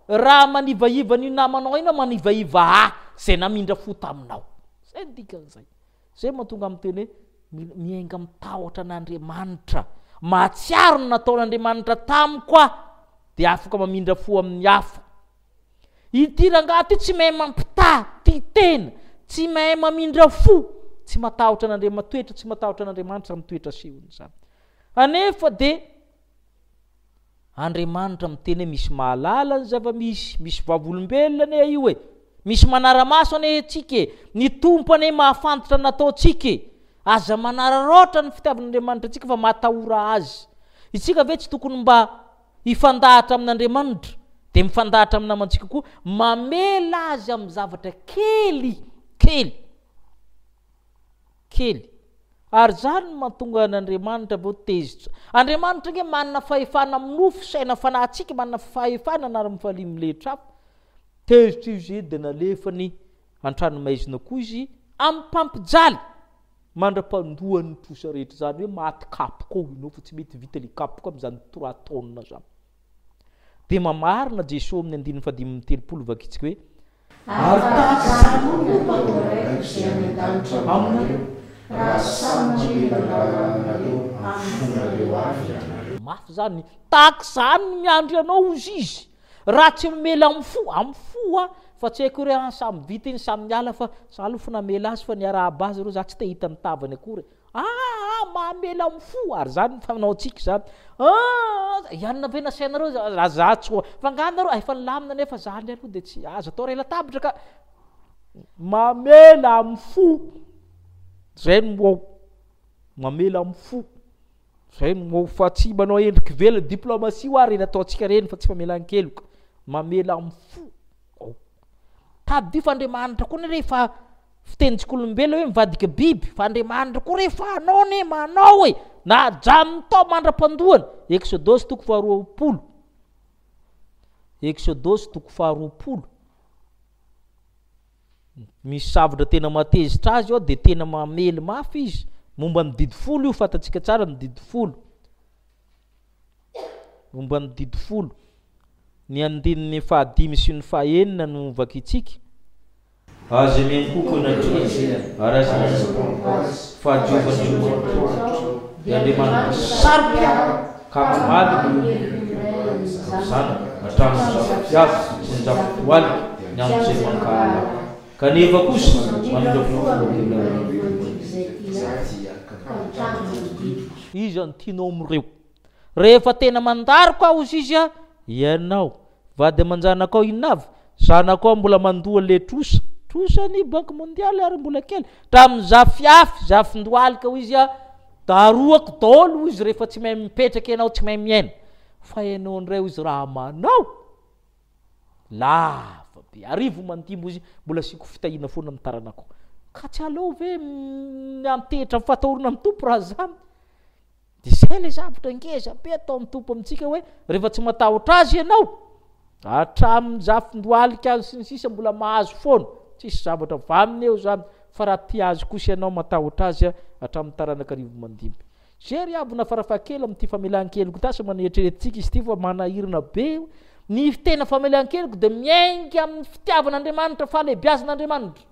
Raha manivaiva ny namanao ina manivaiva zay namindra fo taminao. Zay ny dikan'izay. Zay mahatonga amin'ny teny hoe miainga mitahotra an'Andriamanitra, mahatsiaro ny nataon'Andriamanitra tamiko aho dia afaka mamindra fo amin'ny hafa. Ity rangahy ty tsy mahay mampitahy ty tena, tsy mahay mamindra fo, tsy matahotra an'Andriamanitra, toetra tsy matahotra an'Andriamanitra mitoetra sehony zany. Anefa dia Andriamanitra miteny hoe misy mahalala ny zava-misy vavolombelona ane io hoe, misy manara-maso ane tsika, ny tompo ane mahafantatra natao tsika, aza manararoatra ny fitiavan'Andriamanitra tsika fa matahora azy. Itsika ve tsy tokony mba ifandahatra amin'Andriamanitra dia mifandahatra amin'ny namantsika koa, mamela azy amin'ny zavatra kely. Ary zany mahatonga an'Andriamanitra vao tezitra. Andriamanitra nge manana fahefana minofo saina fanahintsika, manana fahefana anara-mifaliy milehitra hafa. Tezitra izy dia nalefany an-tranomaizina koa izy amin'ny mpampijaly mandra-pandohan'ny trosa rehetra, zany hoe maty kapoka inao fa tsy mety vita le kapoka amin'izany 3 taona zany. Dia mamarina Jesosy amin'ny 5:30 vakitsika hoe ary tahak'izany mpanoraiky izay any an-danitra aminareo raha samy mamelanareo amin'ny fonareo avy ianareo. Mafy zany, tahaka izany ny miandry anao ozy izy, raha tsy mamela amin'ny fo fa tsy haiko hoe samy vita iny samy miala fa za aloha fa namela azy fa niarahaba azy reo za tsy tahita ny tavany akory. Mamela amin'ny fo, ary zany fanao tsika zany. Ianona ve nasainareo za tsy fa nganareo efa nilamina nefa za ny aloha dia tsy azo atao ray latabatra ka. Mamela amin'ny fo, zay no moao, mamela amin'ny fo, zay no moao, fa tsy manao endriky velona diplomasia ho ary nataontsika reny fa tsy famelan-keloka. Mamela amin'ny fo. Tadio fa Andriamanitra koa ne rehefa fitenjik'olombelona hoe mivadika biby, fa Andriamanitra koa rehefa anao ne manao hoe na jaminy tao mandra-pandohana. Exodosy 20. Exodosy 20. Misy zavatra tena matezitra azy ao dia tena mamely mafy izy. Momba ny didy folo io, fantatsika tsara ny didy folo. Momba ny didy folo. Ny andininy 5 sy ny 9 no vakitsika. Azy miankoko natria ary azy fahadiovan'io dia Andriamanitra saroka ka mamaly zany hatramin'ny zafiafy sy ny zafivoaly ny amin'izay mankala. Kanefa kosa manindra izy antianao amin'ireo. Rehefa tena mandariko aho ozy izy ianao vady amanjanakao inavy, zanakao mbola mandoha le trosany banque mondiale ary mbola kely tamin'ny zafiafy zafindoalika izy daroako daholo izy rehefa tsy mahay mipetraka ianao, tsy mahay miaina. Fa ianao ndray izy raha manao lava be, arivo mandimbo izy mbola siko fitahina foana amin'ny taranako. Ka tsy aleo ve antehitra fatahorana amin'ny tompo raha zany. Dia zay le zavatra ngeza be atao amin'ny tompo amintsika hoe rehefa tsy matahotra azy ianao, hatramin'ny zafindoalika azy sy ny sisa mbola mahazo foana, tsisy zavatra vaminy eo zany. Fa raha tia azy kosa ianao matahotra azy hatramin'ny taranaka arivo mandimby. Zery avy nafarafakely amin'ity famelan-keloka tasa maneritreretintsika izy ity fa manahirina be. Ny tena famelan-keloka dia miainga amin'ny fitiavan'Andriamanitra, fahalebiazan'Andriamanitra,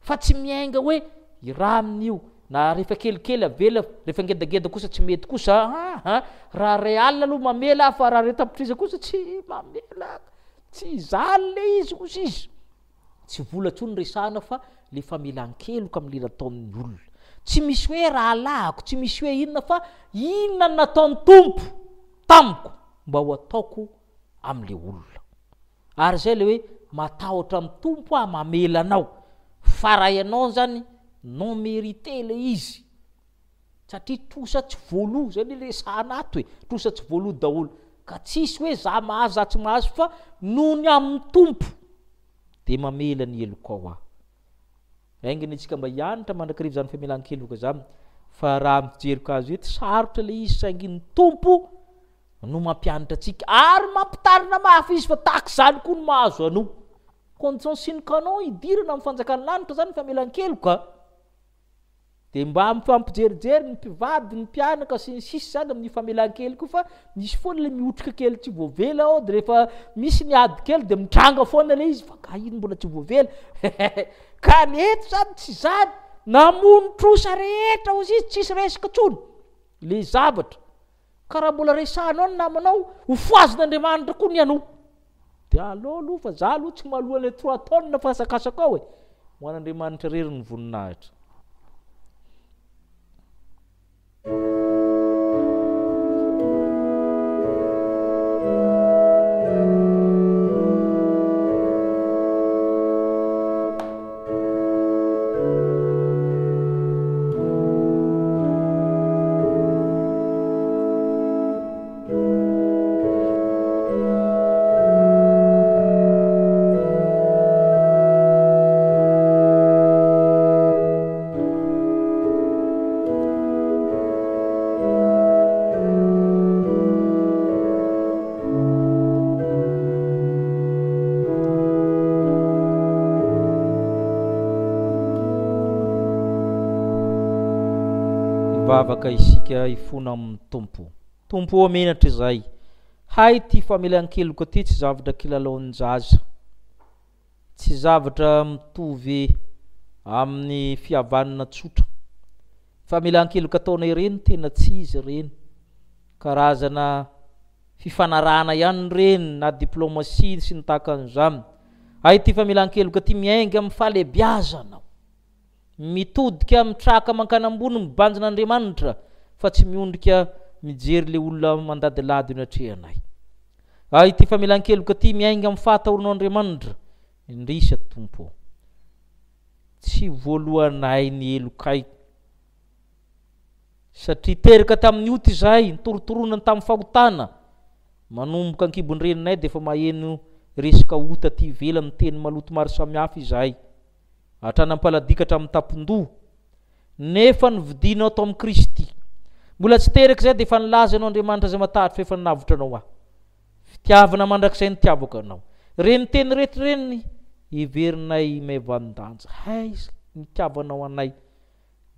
fa tsy miainga hoe iraha amin'io na rehefa kelikely avela, rehefa ngedageda kosa tsy mety kosa. Raha réal aloha mamela fa raha retapitriza kosa tsy mamela, tsy zaly le izy kosa izy. Tsy vola tsony resahana fa le famelan-keloka amin'ny lera taon'ny olona. tsy misy hoe raha alahako, tsy misy hoe inona fa inona nataony tompo tamiko mba ho ataoko am'le olona. Ary zay le hoe matahotra amin'ny tompo mamela anao, fa raha ianao zany non mérité le izy, satria trosa tsy voalo zay le sahanato trosa tsy voalo daholo, ka tsisy hoe za mahazo za tsy mahazo fa nohony amin'ny tompo de mamela ny eloko ao aho. Aingany antsika mba hianatra mandrakarivo zany famelan-keloka zany, fa raha mijeriko azy hoe sarotra le izy saingy ny tompo no mampianatra atsika ary mampitarina mafy izy fa tahaka zany koa no mahazo anao. Condition sine qua non idirana amin'ny fanjakana lanitra zany famelan-keloka, de mba mifampijerijery ny mpivady ny mpianaka sy ny sisy zany amin'ny famelan-keloka, fa misy foana le mihotrika kely tsy voavela ao, de rehefa misy ny ady kely de mitranga foana le izy fa ka ino mbola tsy voavela ka neto zany tsy zany namono trosa rehetra ozy izy tsisy resaka tsony le zavatra, ka raha mbola resahanao ny namanao ho foazin'Andriamanitra koa ny anao de aloha fa za aloha tsy maloha le 3 tonnes fa sakasaka ao ho an'Andriamanitra rery ny voninahitra. Vavaka isika ifona amin'ny tompo amenatra izay hay ty famelan-keloka ty tsy zavatra kilalaon'ny zaza, tsy zavatra mitovy amin'ny fihavanana tsotra. Famelan-keloka ataonay reny tena tsy izy reny, karazana fifanarahana ihany reny na diplomasia sy ny tahaka an'izany. Hay ty famelan-keloka ty miainga amin'ny fahalebiazana, mitodika mitraka mankany ambony mibanjin'Andriamanitra fa tsy miondrika mijery le olona mandadilady eny atrehanay. Ay ty famelan-keloka ty miainga amin'ny fahatahoran'Andriamanitra, indrisa tompo tsy voalohanay ny elokay, satria teraka tamin'ny ota izahay nitorotoronana tamin'ny fahotana, manomboka ankibon-reninay de efa maheno resaka ota ty ivelany teny maloto maro samihafa izahay, hatranam-paladika hatramin'ny tapon-doha, nefa nividinao atao amin'ny Kristy. Mbola tsy teraka zay de efa nilaza anao Andriamanitra zay matahotra fa efa ninavitra anao aho, fitiavana mandrakizay nitiavako anao. Reny teny rehetra reny iverinay maivan-danja, hay nitiavanao anay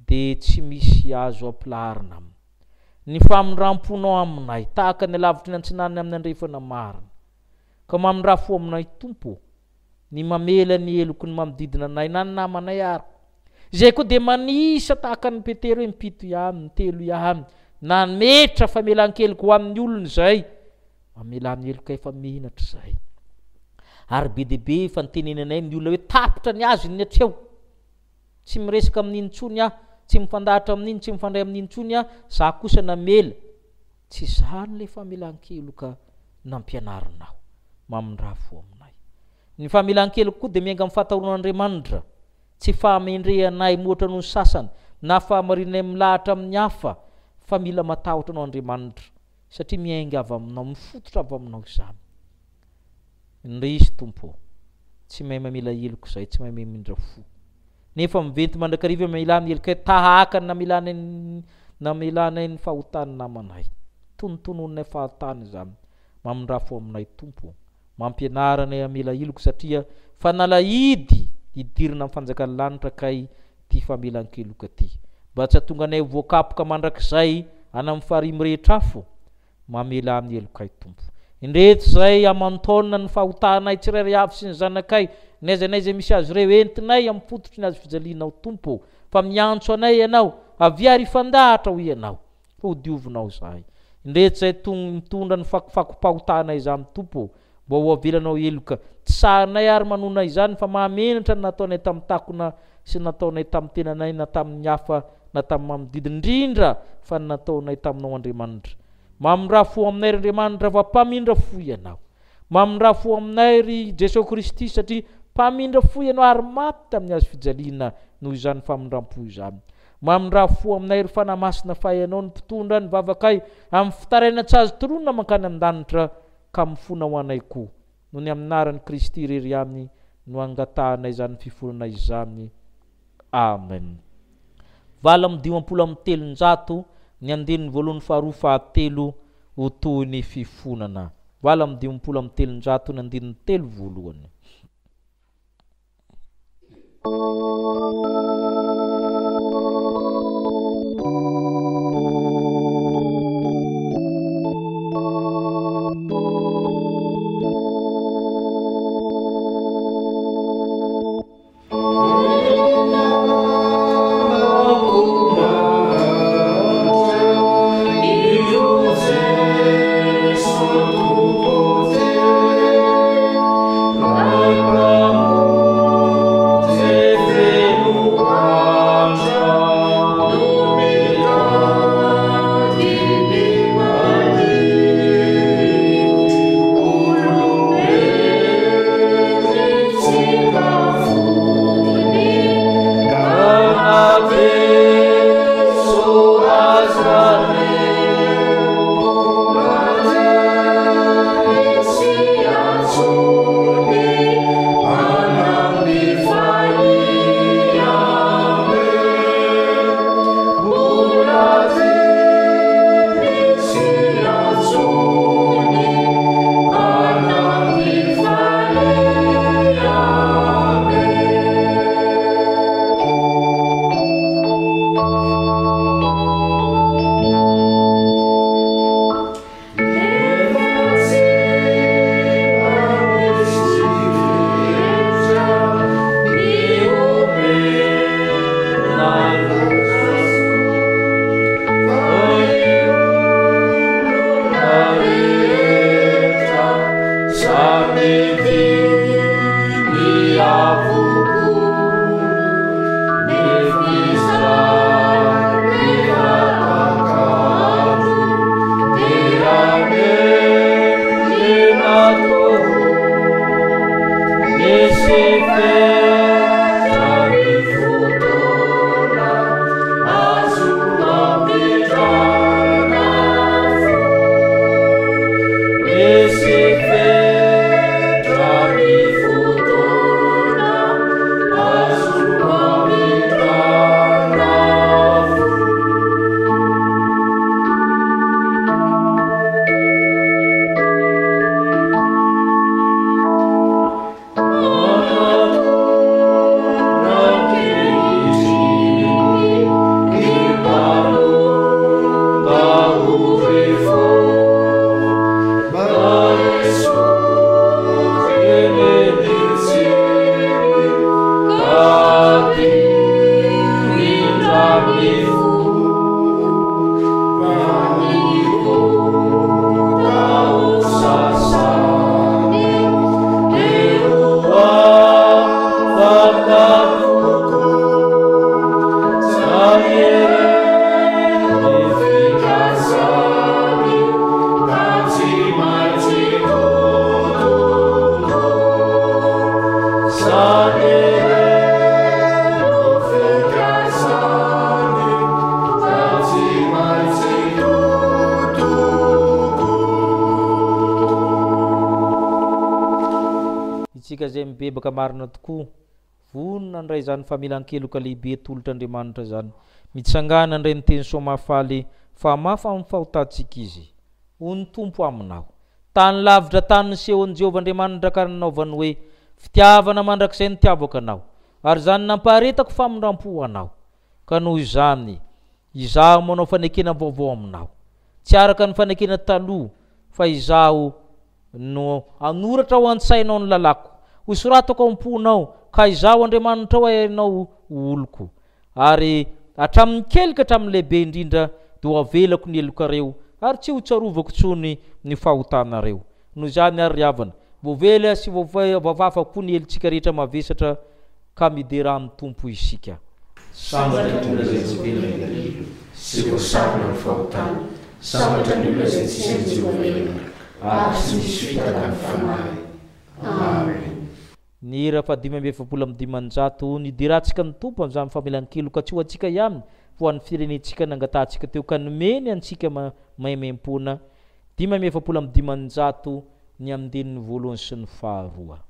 de tsy misy azo ampilaharina aminy. Ny famindramponao aminay tahaka ny alavitra ny antsinanany amin'ny andrefana marina, ka mamindrafo aminay tompo, ny mamela ny eloko ny mamididina anay na ny namanay ary. Zay koa de manisa tahaka ny Petero hoe mipito ihany, telo ihany, na metra famelan-keloka ho amin'ny olona izay, mamela amin'ny eloko efa menatra izay. Ary be dehibe fa nitenenanay ny olona hoe tapitra ny azy ny atreo, tsy miresaka amin'iny ntsony aho, tsy mifandahatra amin'iny, tsy mifandray amin'iny ntsony aho, za kosa namela. Tsy zany le famelan-keloka nampianarinao, mamindrafo aminay. Ny famelan-keloka koa de miainga amin'ny fahatahoran'Andriamanitra, tsy fahamendrehanay moatra noho ny sasany na fahamarinay milahatra amin'ny hafa, fa mila matahotra anao Andriamanitra satria miainga avy aminao, mifototra avy aminao izany. Indrisy tompo tsy mahay mamela eloko izay, tsy mahay mamindra fo, nefa miventy mandrakariva mamelany eloko tahaka namelanay ny fahotany namanay, tonotononay fahatany izany. Mamindrafo aminay tompo, mampianaranay amela eloko satria fa nalaidy idirina amin'ny fanjakana lanitra kay ty famelan-keloka ty, mba tsy hahatonga anay voakapoka mandrakizay any amin'ny faharimy rehetra afo. Mamela amin'ny elokay tompo, indreto zay amantaona ny fahotanay tsirairay avy sy ny zanakay, naiza misy azy reo entinay amin'ny fototry ny azy fijalinao tompo, fa miantso anay ianao, avy ary fandahatra ho ianao, ho diovinao zahay. Indreto zay mitondra ny fakopahotanay izany tompo, mba ho avelanao eloka, tsy sahanay ary manona izany fa mahamenatra ny nataonay tamin'ny takona sy nataonay tamin'ny tenanay na tamin'ny hafa na tam'amididindrindra fa nataonay taminao Andriamanitra. Mamindra fo aminay Andriamanitra fa mpamindra fo ianao. Mamindra fo aminay ry Jesosy Kristy satria mpamindra fo ianao ary maty tamin'ny hazo fijaliana noho izany famindram-po izany. Mamindra fo aminay ry fanamasina fa ianao ny mpitondra ny vavakay amin'ny fitaraina tsy azo toroana mankany an-danitra ka mifona ho anay koa. Noho ny aminaran'i Kristy irery aminy no angatahanay izany fifonana izany. Amen. 8:telonjato ny andinin'ny voalohany faharoa fahatelo ho toy ny fifonana. 8:telonjato ny andinin'ny telo voalohany. Zay mibebaka marina tokoa vonona ndray zany familan-keloka lehibe tolotr'Andriamanitra zany mitsangana ndray ny teny soamafaly fa mafa amin'ny fahotantsika izy ho ny tompo aminao tany lavitra tany nisehon'i Jehovah Andriamanitra ka nanaovany hoe fitiavana mandrakizay nitiavako anao ary zany nampaharetako famindram-po anao ka noho izany izaho manao fanekena vaovao aminao tsy araka ny fanekena taloha fa izaho no anoratra ho an-tsainao ny lalako ho soratako am-ponao ka izaho Andriamanitra ho hainao oloko ary hatramin'ny kely ka hatramin'ny lehibe indrindra dia avelako ny elokareo ary tsy ho tsarovako tsony ny fahotanareo noho izany ary havana voavela sy vavafako koa ny elontsika rehetra mavesatra ka midera amin'ny tompo isika. sambatra ny olona izay tsy velona ny alilo sy voasarona ny fahotana sambatra ny olona izay tsy sainy Jehovah ary tsy misy fitaka ny fanahy. Amen. Ny ra 575 nidirantsika ny tompo amin'izany famelan-keloka tsy ho antsika ihany ho an'ny firenentsika nangatantsika teo ka nomeny antsika maimem-pona 575 ny amin'ndinin'ny voalohany sy ny faharoa.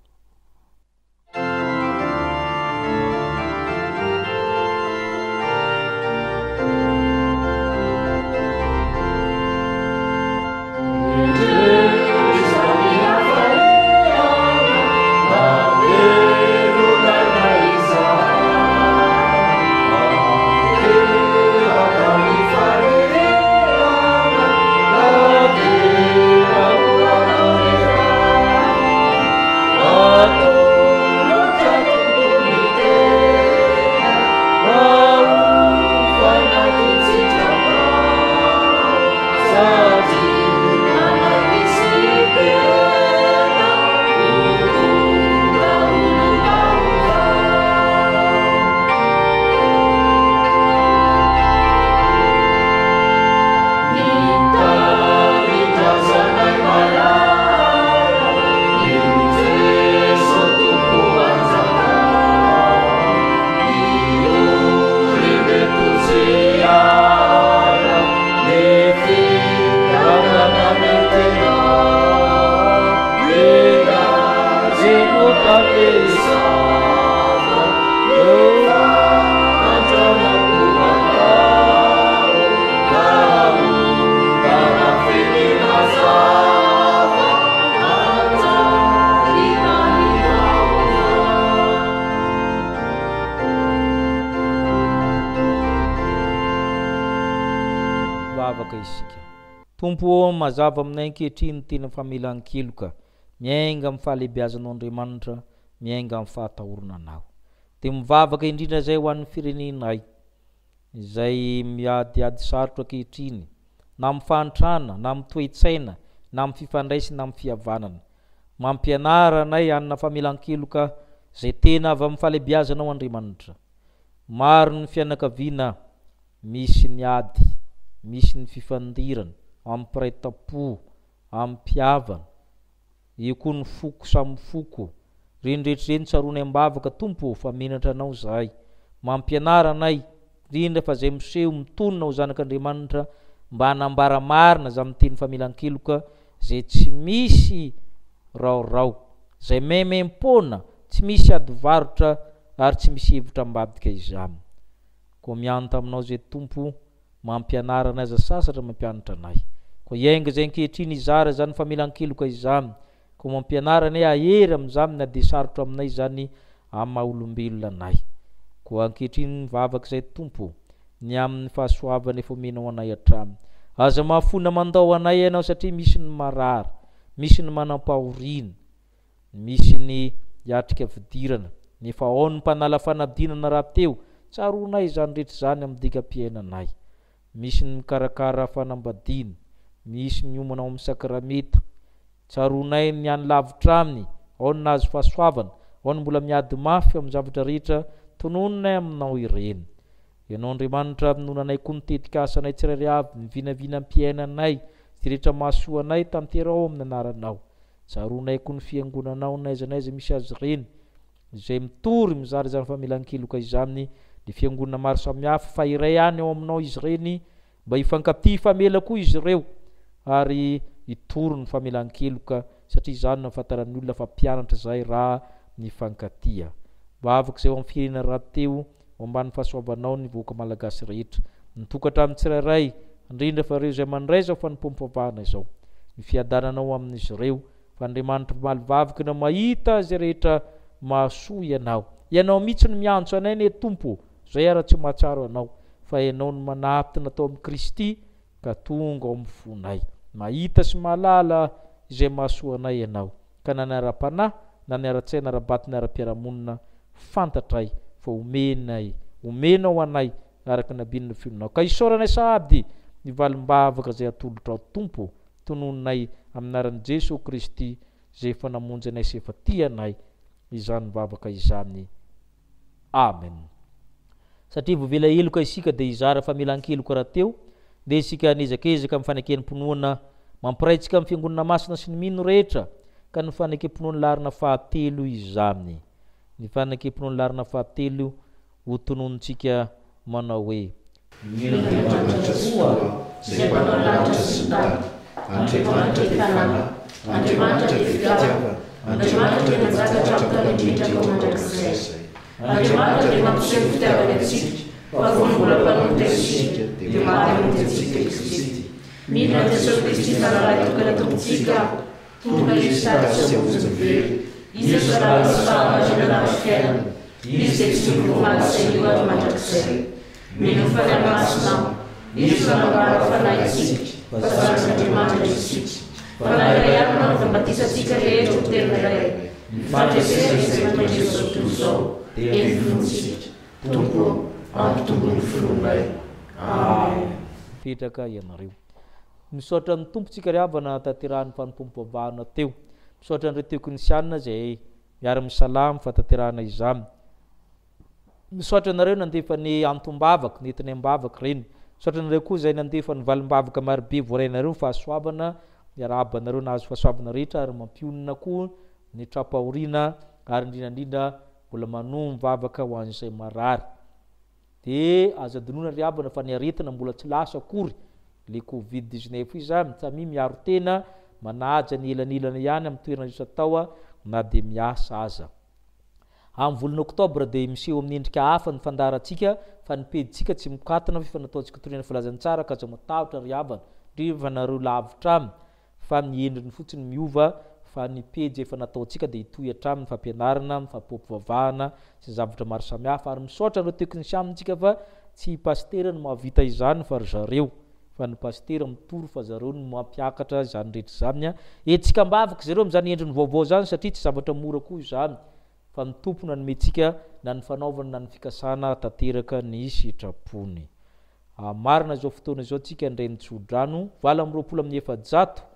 Tompo mazava aminay ankehitriny tena famelan-keloka miainga amin'ny fahalehibiazan'Andriamanitra miainga amin'ny fahatahoronanao dia mivavaka indrindra zay ho an'ny firenenay izay miadiady sarotra ankehitriny na amin'ny fahantrana na amin'ny toe-tsaina na amin'ny fifandraisina na amin'ny fihavanana mampianara anay anina famelan-keloka zay tena avy amin'ny fahalehibiazanao Andriamanitra. Maro ny fianakaviana misy ny ady misy ny fifandirana amin'ny piraita-po amin'ny mpiavana io koa ny foko samy foko rendretreny tsarony ambavaka tompo fa menatra anao zahay mampianara anay rindra fa zay miseho mitonona ho zanak'Andriamanitra mba hanambara marina za miteny famelan-keloka zay tsy misy raorao zay maimem-pona tsy misy adivarotra ary tsy misy hevitra ambadika izany. Koa mianta aminao zay tompo mampianara anay za sasatra mampianatra anay koa iainga zay ankehitriny izara zany famelan-keloka izany koa mampianara anay ahery amin'izany na dia sarotra aminay zany amin'ny maha-olombelona anay koa ankehitriny mivavaka zay tompo ny amin'ny fahasoavana efa omenao anay hatramy aza mahafona mandao anay ianao satria misy ny marary misy ny manam-pahoriana misy ny hiatrika fidirana nefa ao ny mpanala fanadinana rahateo tsaronay zany rehetra zany amin'ny dikam-piainanay misy ny mikarakara fanambadiana misy ny omanao amin'ny sakrameta tsaronay ny any lavitra aminy ao ny nahazo fahasoavana ao ny mbola miady mafy amin'ny zavatra rehetra tonononay aminao ireny. Ianao Andriamanitra nonanay koa nitetika asanay tsirairay avy nivinavina am-piainanay sy rehetra mahasoa anay tanterao amin'ny anaranao tsaronay koa ny fiangonanao naizanaiza misy azy ireny izay mitory mizary zany famelan-keloka izany ny fiangonana maro samihafa fa iray ihany ao aminao izy ireny mba hifankatia famela koa izy ireo ary hitory ny famelan-keloka satria izany nahafantaran'ny olona fa mpianatra zay raha nifankatia mba afaka zay ao amin'ny firenena rahateo ambany fahasoavanao ny voaka malagasy rehetra nitokatra amin'ny tsirairay indrindra fa ireo zay mandraiza fa nipompavahana izao ny fiadananao amin'izy ireo fa Andriamanitra malivavaka na mahita zay rehetra mahasoa ianao mihitsy ny miantso anay ne tompo zay ara tsy mahatsaro anao fa ianao ny manapitra natao amin'ny Kristy ka tonga ao amin'ny fonay mahita sy mahalala izay mahasoa anay ianao ka na niara-panahy na niara-tsaina ara-baty niara-piaramonina fantatray fa omenao anay araka nabinina filonao ka isaoranay sahady ny valim-bavaka zay atolotra ao tompo tonononay amin'ny aran'i Jesosy Kristy zay efa namonjy anay sy efa tia anay izany vavaka izany. Amen. satria vovela eloka isika dia izara famelan-keloka raha teo dia isika nizakezaka amin'ny fanekem-ponoana mampiraitsika amin'ny fiangonana masina sy ny mino rehetra ka ny fanekem-ponoany larina fahatelo izany. Ny fanekem-ponoany larina fahatelo ho tononontsika manao hoe Andriamanitra soa zay mpanao lanitra sy ny tany, Andriamanitra dia fanahy, Andriamanitra dia fitiavana, Andriamanitra dia manjakatra amin'ny mandrakizay. Andriamanitra dia mampiseho fitiavany antsika, fa vola-panontena isika dia maty amin'ny antsika Kristy. Mila Jesosy Kristy fanahy tokana tompontsika, tonga izy sady sy avozony very, izy salama fiainana, izy dia tsy mivomaly saio ato mandrakizay. Mino fanamasinao, izy fanambara fanahy isika, fa zanak'Andriamanitra isika. Fanahy iray ihany manao fambatisa-tsika rehetra ho tena iray. Fandresena izay mataitra Jesosy toy izao, dia fifontsika. Tompo, ampitombony filonay. Amen. Petraka ianareo. Misaotra ny tompontsika ry havana tanterahan'ny fanompoam-pavahana teo. Misaotra an'ireo teoknisianina izay miara-misalamy fa tanterahana izany. Misaotra anareo nandefa ny antom-bavaka, netiny am-bavaka reny. Misaotra anareo koa izay nandefa ny valim-bavaka marobe voarainareo fahasoavana, miarabanareo nahazo fahasoavana rehetra ary mampionina koa ny trapahoriana ary indrindrandrindra mbola manomby vavaka ho an'izay marary. Dia aza donona ry havana fa ny aretina mbola tsy lasa akory le Covid-19 izany, tamy miaro tena manaja ny elanelana ihany amin'ny toerana iso atao na dia miasa aza. Amin'ny volana Oktobra dia miseho amin'ny endrika hafa ny fandarantsika fa ny peditsika tsy mikatona fa nataontsika torena filazantsara ka aza matahotra ry havana ndrindra nareo lavitra aminy fa ny endriny fotsiny miova fa ny pejy efa nataontsika dia hitohy hatramin'ny fampianarana, fampipopovavahana sy zavatra maro samihafa ary misaotra ireo teknisianintsika fa tsy pastera no mahavita izany fa ry zareo fa ny pastera mitoro fa zareo no mampiakatra izany rehetra izany etsika mbavaka zareo amin'izany endriny vaovao zany satria tsy zavatra mora koa izany fa ny tompona nomentsika na ny fanaovana na ny fikasana tanteraka ny sitrapony. Marina izao fotoana izao tsika indray ny tsodrano 720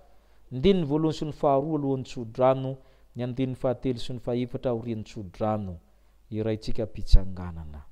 ndininy voalohany sy ny faharoa alohan'ny tsodrano ny andininy fahatelo sy ny fahaefatra aorian'ny tsodrano iraintsika mpitsanganana.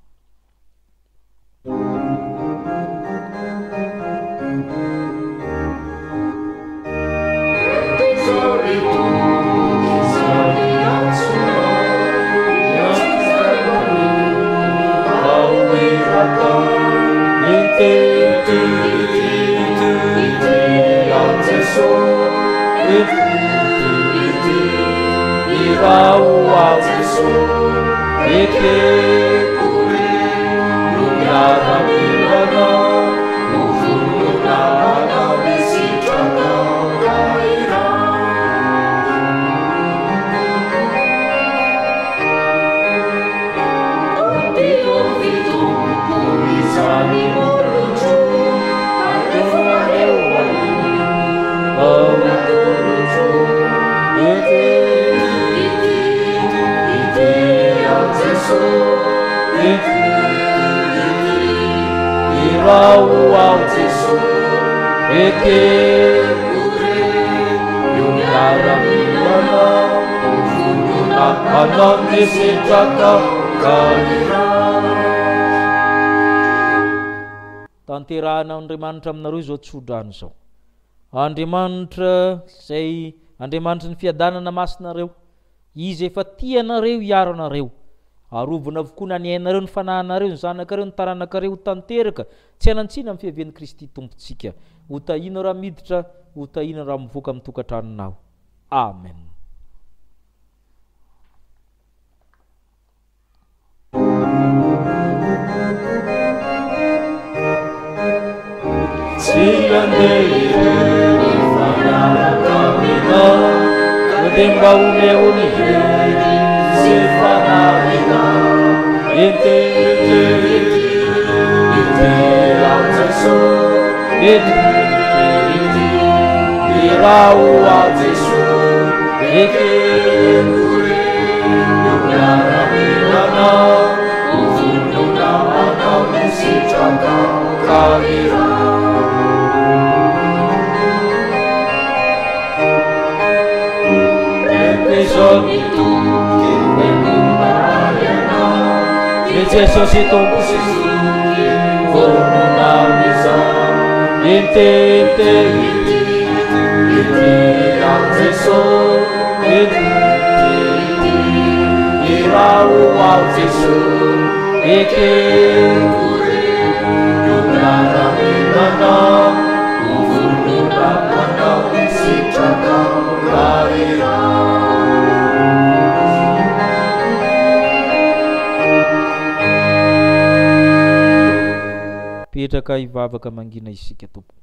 Tanterahana Andriamanitra aminareo izao tsodrano izao. Andriamanitra izay Andriamanitra ny fiadanana masinareo, izy efa tianareo hiaro anareo, arovana avokoa na ny ainareo ny fanahinareo ny zanakareo ny taranakareo tanteraka tsy hanantsina amin'ny fiavian'i Kristy tompontsika. Ho tahina raha miditra, ho tahina raha mivoaka amin'ny tokantranonao. Amen. Demba umeuni sefanarina ente alceso ete irau alceso ete nyaramina ufunduna musicaka kalira Sonitu Jesosy tompo sy zoky vonona izao intente itiram Jesosy irao ao Jesosy ekekuri manao vonona manao sitranao karirao. Petraka ivavaka mangina isika tompo.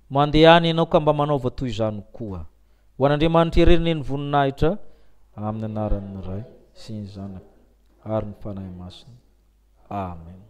Mandehany ianao ka mba manaova toy izany koa. Ho an'Andriamanitra ireneny voninahitra amin'ny anaran'ny Ray sy ny Zanaka ary ny fanahy masina. Amen.